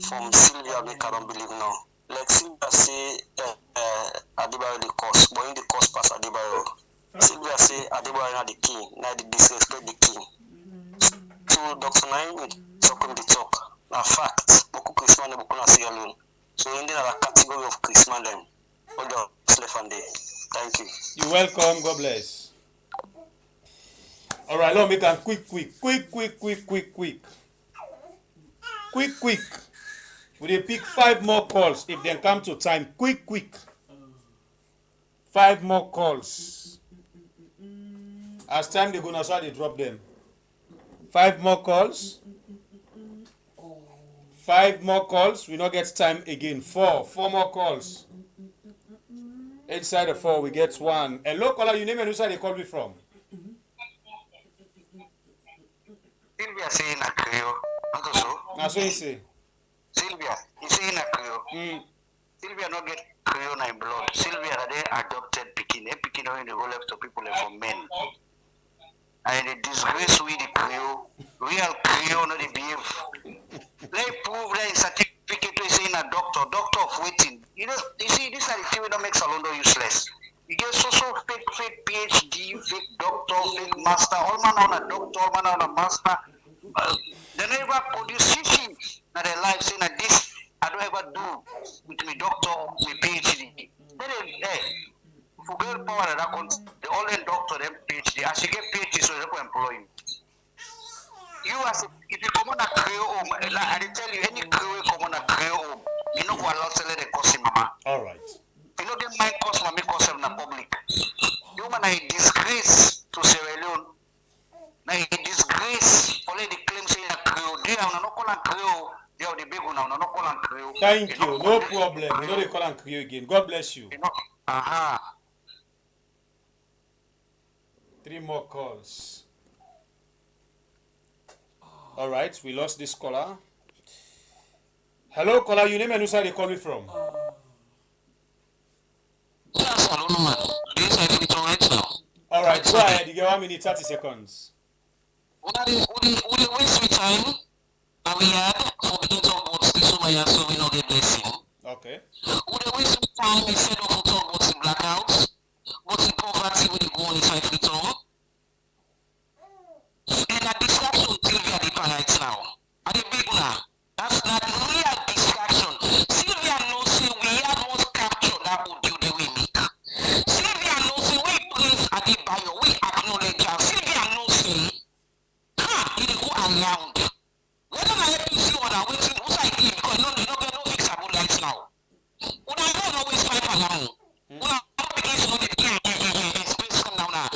from Sylvia make I don't believe now. Like Sylvia say Adebayor the cost, but in the cost pass Adebayor. Sylvia say Adebayor not the king, not the disrespect the king. So Dr. Naim talking the talk. Now fact, Boku Christmas Boku na Sierra Leone. So in there a category of Christmas them. All the left and there. Thank you. You're welcome. God bless. All right, let me make a quick. We dey pick 5 more calls if they come to time. Quick. 5 more calls. As time they gonna start, they drop them. 5 more calls. 5 more calls. We not get time again. 4 more calls. Inside the 4, we get 1. Hello, caller. You name and who side they call me from? Sylvia saying a Creole. Not so. That's what you say. Sylvia, you saying a Creole. Sylvia not get Creole in blood. Sylvia they adopted Pekin. Pekin only the whole to people for men. And they disgrace with the Creole. Real Creole not the behave. They prove their certificate to saying a doctor of waiting. You know, you see, this are the thing that makes Salondo useless. You get so fake PhD, fake doctor, fake master, all man on a doctor, all man on a master. They never produce teaching in their life saying that this I don't ever do with my doctor, my PhD. Then hey, forget power that comes, the only doctor them PhD. As you get PhD, so they can employ you. You as if you come on a career home, like I tell you, any career come on a career home, you know what lot of the cost mama. All right. You know the my cost mommy cost in the public. You man a disgrace to Sierra Leone. Now a disgrace for the claim saying a career. They are not calling career. They are the big one now. Not calling career. Thank you. No problem. You know they call and career again. God bless you. You know. Aha. 3 more calls. All right, we lost this caller. Hello, caller. Your name and who side you call me from? Yes, I don't know, man. This I think right now. All right, go ahead. You get 1 minute 30 seconds. We waste your time that we had for the talk about this over so we know the blessing. Okay. We waste your time instead of talk about the blackouts, what's the poverty when you go on inside the town. And a distraction Sylvia Deeper right now. Are they big now? That's not real distraction. Sylvia knows say we have most capture that would do the way make. Sylvia knows say we praise Adebayor, we acknowledge her. Sylvia knows say, it go around. Whether my APC or that waiting, who's I give because you don't get no fix about lights now. When I don't always fight around. When I don't begin to know the space come down now,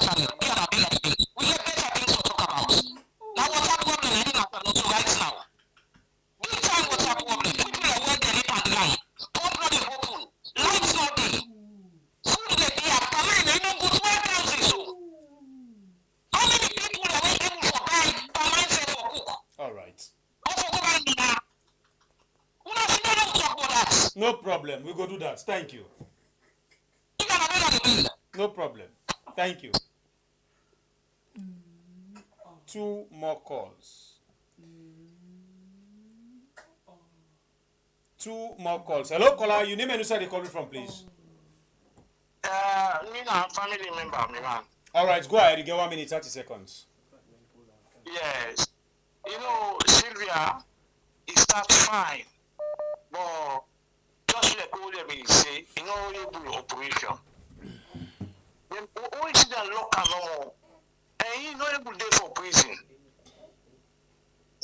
channel. We have better things to talk about. Now what's that problem? I didn't have to right now. Big time what's that problem? People are working lip and line. Pump not the open. Lights not there. Food they are coming, they don't go to work houses so. How many people are we able to buy per mindset for cook? All right. Also go buy dinner. We don't see them talk about that. No problem. We go do that. Thank you. You can have the bill. No problem. Thank you. 2 more calls. 2 more calls. Hello, caller. Your name and who side you calling from, please? Me na family member, me man. All right, go ahead. You get 1 minute 30 seconds. Yes. You know, Sylvia, it starts fine. But just like all them say, you know, you do operation. Then always see that lock and normal. And you know able day for prison.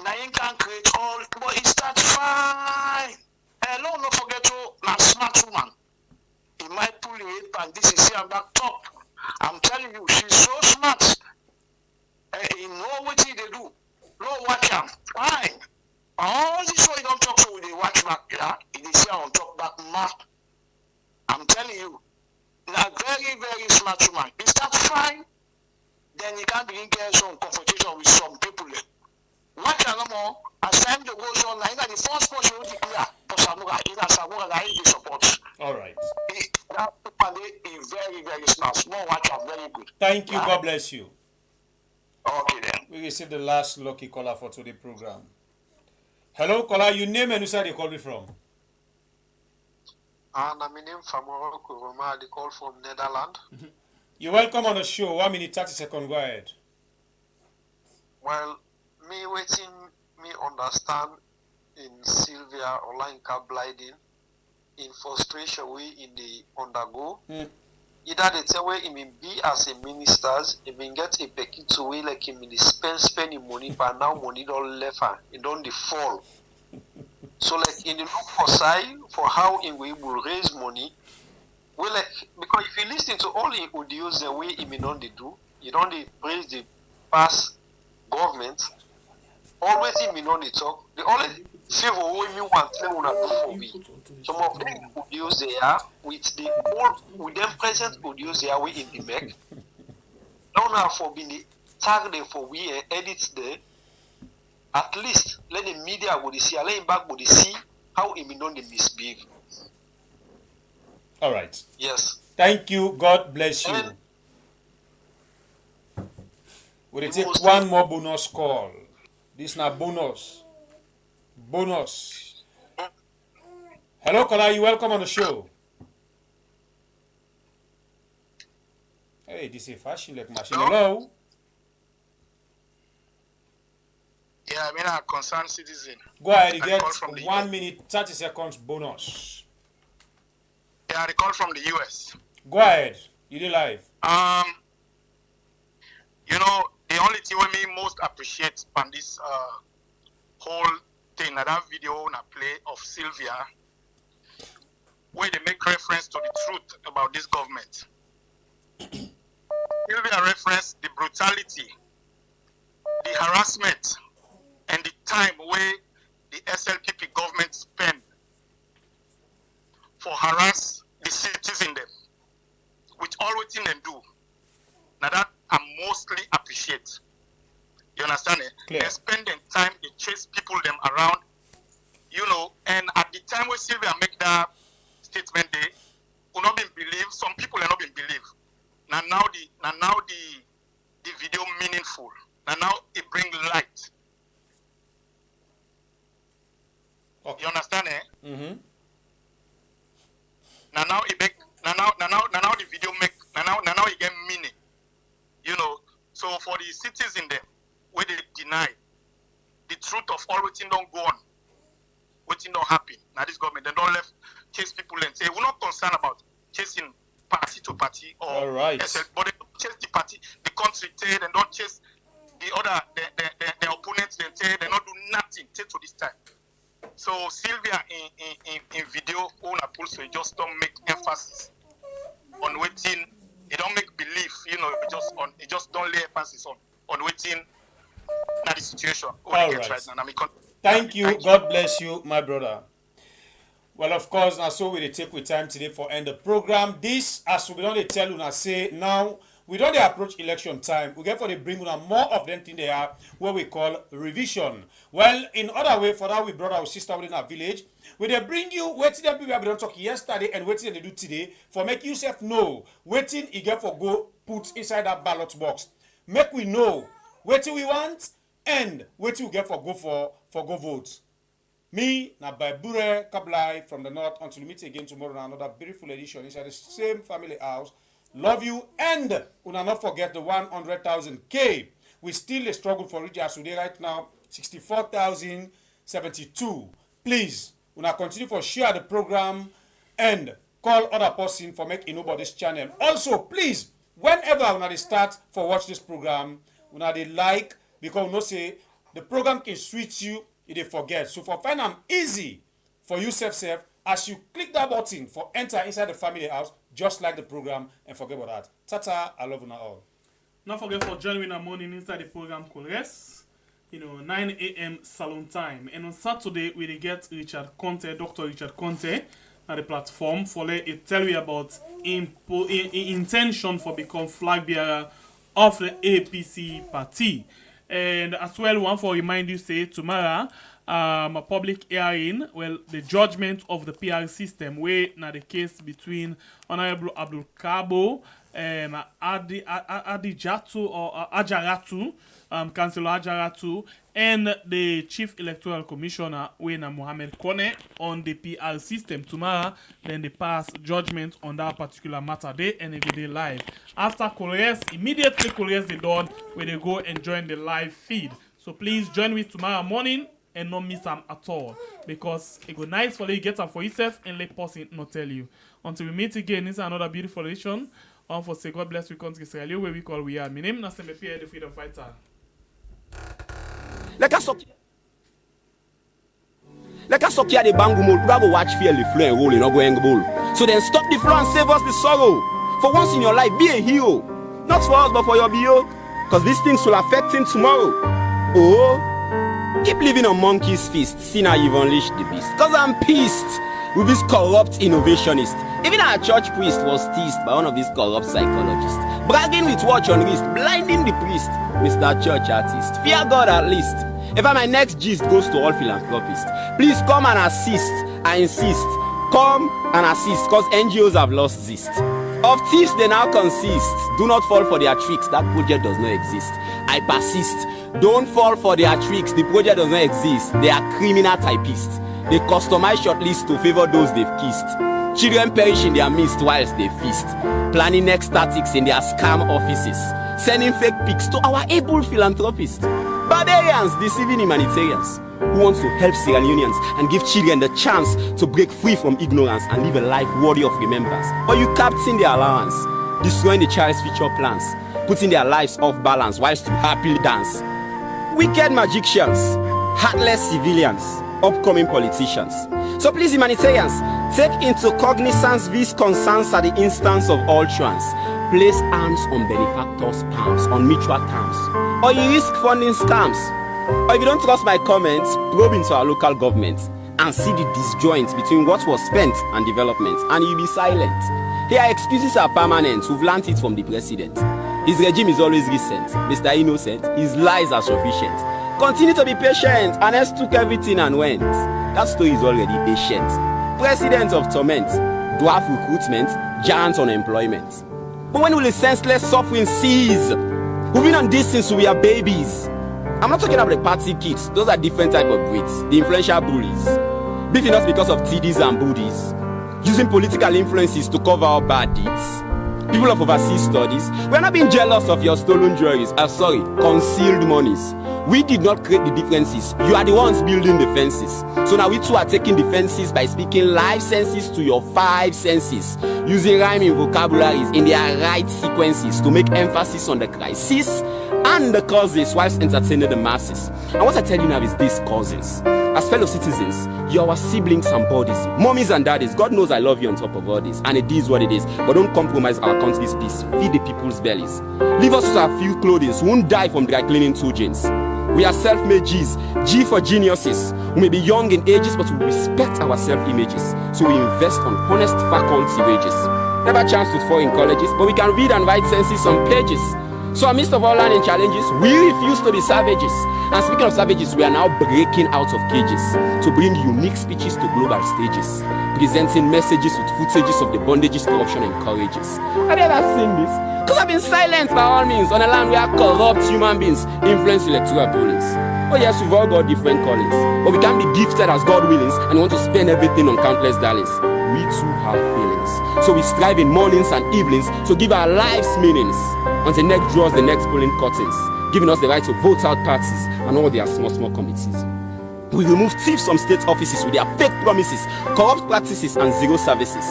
Now you can create all, but it starts fine. And don't forget to na smart woman. He might pull your head and this is here back top. I'm telling you, she's so smart. You know what they do. No watch am. Fine. All this way you don't talk so they watch back, yeah? It is here on top back ma. I'm telling you. Now very, very smart woman. It starts fine. Then you can't begin getting some confrontation with some people. Watch no more. As time goes on, now the first person will declare for Samura, Samura, the support. All right. That people is very, very smart. Small watch are very good. Thank you. God bless you. Okay then. We received the last lucky caller for today's program. Hello, caller. Your name and who side you call me from? My name is Famoro Roma. I call from Netherlands. You're welcome on the show. 1 minute 30 seconds. Go ahead. Well, me waiting, me understand in Sylvia Blyden in frustration we in the undergo. Either they tell where he may be as a ministers, he may get a pecky to way like he may spending money, but now money don't left her, it don't fall. So like in the look for side for how he will raise money. Well, like, because if you listen to all the audios the way he may not do, you don't praise the past government, always he may not talk. The only favor we me want to do for me. Some of them audios they are with the old, with them present audios they are we in the back. Don't have for being the tag them for we edit there. At least let the media go see, let him back go see how he may not misbehave. All right. Yes. Thank you. God bless you. We'll take one more bonus call. This is not bonus. Bonus. Hello, caller. You welcome on the show. Hey, this is fashion like machine. Hello. Yeah, I mean, a concerned citizen. Go ahead, you get 1 minute, 30 seconds bonus. Yeah, they call from the US. Go ahead. You did live. You know, the only thing we me most appreciate on this whole thing, that video on a play of Sylvia, where they make reference to the truth about this government. Sylvia referenced the brutality, the harassment, and the time where the SLPP government spend for harass the citizens them, with all what them do. Now that I mostly appreciate. You understand it? Clear. They spend their time, they chase people them around, you know, and at the time when Sylvia make that statement, they will not be believed. Some people are not being believed. Now the video meaningful. Now it bring light. Okay. You understand it? Mm-hmm. Now it make now the video make now it get meaning. You know, so for the citizens there, where they deny the truth of all what don't go on, what don't happen. Now this government, they don't left chase people and say we're not concerned about chasing party to party or all right. But they don't chase the party, the country, and don't chase the other the opponents. They say they don't do nothing till to this time. So Sylvia in video on a pulse, so just don't make emphasis on waiting. It don't make belief, you know. It just don't lay emphasis on waiting. Not the situation. All right. Right now. Thank you. God bless you, my brother. Well, of course, now so we take with time today for end the program. This, as we don't tell you, say now we don't approach election time. We get for the bring more of them thing they are what we call revision. Well, in other way, for that we brought our sister within our village. We they bring you waiting them people we don't talk yesterday and waiting they do today for make yourself know waiting you get for go put inside that ballot box. Make we know waiting we want and waiting we get for go vote. Me, na by Bure Kablai from the north until we meet again tomorrow on another beautiful edition inside the same family house. Love you and una not forget the 100,000K. We still a struggle for it as today right now 64,072. Please, una continue for share the program and call other person for make nobody's channel. Also, please, whenever una they start for watch this program, una they like because no say the program can switch you. You dey forget. So for find am easy for you self as you click that button for enter inside the family house, just like the program and forget about that. Tata, I love you all. Not forget for joining in the morning inside the program Controversies, 9 a.m. salon time. And on Saturday we will get Dr. Richard Conte at the platform for let tell you about intention for become flag bearer of the APC party. And as well, one for remind you say tomorrow, a public hearing, well, the judgment of the PR system, where now the case between Honorable Abdul Kabo, Adijatu or Ajaratu, Councillor Ajaratu, and the Chief Electoral Commissioner, Wena Mohamed Kone, on the PR system tomorrow. Then they pass judgment on that particular matter day and every day live. After Controversies, immediately Controversies they done, where they go and join the live feed. So please join me tomorrow morning and not miss them at all, because it go nice for you get them for yourself and let person not tell you. Until we meet again, this is another beautiful edition. For say God bless we country Israel, where we call we are. My name is Nasembe Pierre, the freedom fighter. Let us up here the bangu mold. We go watch fear the flow and roll in go hang bull. So then stop the flow and save us the sorrow. For once in your life, be a hero. Not for us, but for your BO. Because these things will affect him tomorrow. Oh, keep living on monkey's feast. See now you've unleashed the beast. Because I'm pissed with this corrupt innovationist. Even our church priest was teased by one of these corrupt psychologists. Bragging with watch on wrist, blinding the priest. Mr. Church Artist, fear God at least. If my next gist goes to all philanthropists, please come and assist. I insist. Come and assist, because NGOs have lost zest. Of thieves they now consist. Do not fall for their tricks. That project does not exist. I persist. Don't fall for their tricks. The project does not exist. They are criminal typists. They customize shortlists to favor those they've kissed. Children perish in their midst whilst they feast. Planning next tactics in their scam offices. Sending fake pics to our able philanthropists. Barbarians deceiving humanitarians who want to help Sierra Leoneans and give children the chance to break free from ignorance and live a life worthy of remembrance. Or you captain their allowance, destroying the child's future plans, putting their lives off balance whilst you happily dance. Wicked magicians, heartless civilians, upcoming politicians. So please, humanitarians, take into cognizance these concerns at the instance of all trans. Place arms on benefactors' palms on mutual terms. Or you risk funding scams. Or if you don't trust my comments, probe into our local government and see the disjoint between what was spent and development, and you'll be silent. Here, excuses are permanent. We've learned it from the president. His regime is always recent. Mr. Innocent, his lies are sufficient. Continue to be patient. Ernest took everything and went. That story is already ancient. President of torment, dwarf recruitment, giant unemployment. But when will the senseless suffering cease? We've been on this since we are babies. I'm not talking about the party kids. Those are different type of breeds. The influential bullies. Beefing us because of TDs and booties. Using political influences to cover our bad deeds. People of overseas studies, we're not being jealous of your stolen jewelries. Concealed monies. We did not create the differences. You are the ones building the fences. So now we too are taking defenses by speaking life senses to your 5 senses. Using rhyming vocabularies in their right sequences to make emphasis on the crisis and the causes whilst entertaining the masses. And what I tell you now is this, cousins. As fellow citizens, you're our siblings and bodies, mommies and daddies. God knows I love you on top of all this, and it is what it is. But don't compromise our country's peace. Feed the people's bellies. Leave us with our few clothes. We won't die from dry cleaning 2 jeans. We are self-made G's. G for geniuses. We may be young in ages, but we respect our self-images. So we invest on honest faculty wages. Never chance to fall in colleges, but we can read and write senses on pages. So amidst of all learning challenges, we refuse to be savages. And speaking of savages, we are now breaking out of cages to bring unique speeches to global stages, presenting messages with footages of the bondages corruption encourages. Have you ever seen this? Because I've been silent by all means on a land where corrupt human beings influence electoral pollings. Oh yes, we've all got different callings, but we can't be gifted as God willings and want to spend everything on countless darlings. We too have feelings, so we strive in mornings and evenings to give our lives meanings until next draws the next polling curtains, giving us the right to vote out parties and all their small committees. We remove thieves from state offices with their fake promises, corrupt practices and zero services.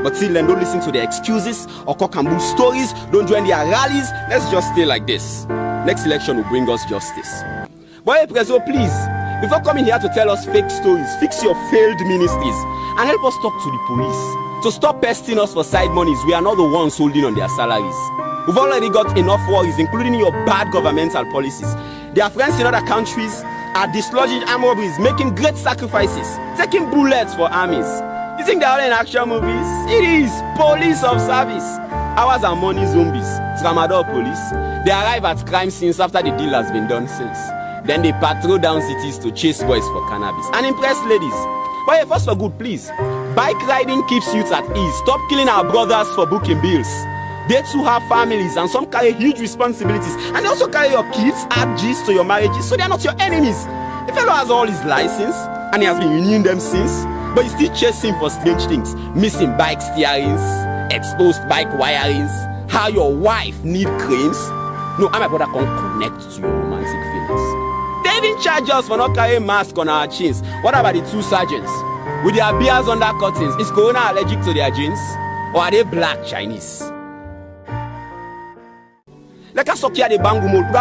But till then, don't listen to their excuses or cock and bull stories. Don't join their rallies. Let's just stay like this. Next election will bring us justice. But hey, Prezo, please, before coming here to tell us fake stories, fix your failed ministries and help us talk to the police to stop pesting us for side monies. We are not the ones holding on their salaries. We've already got enough worries, including your bad governmental policies. Their friends in other countries are dislodging armed robberies, making great sacrifices, taking bullets for armies. You think they're all in action movies? It is police of service. Ours are money zombies, tramadol police. They arrive at crime scenes after the deal has been done since. Then they patrol down cities to chase boys for cannabis and impress ladies. But hey, first for good, please. Bike riding keeps youth at ease. Stop killing our brothers for booking bills. They too have families and some carry huge responsibilities. And they also carry your kids, add G's to your marriages, so they are not your enemies. The fellow has all his license and he has been renewing them since, but you still chase him for strange things. Missing bike steerings, exposed bike wirings, how your wife need creams. No, I'm my brother can connect to your romantic feelings. They even charge us for not carrying masks on our chins. What about the 2 sergeants? With their beers under curtains, is Corona allergic to their jeans? Or are they black Chinese? Let us talk here the bangu mode.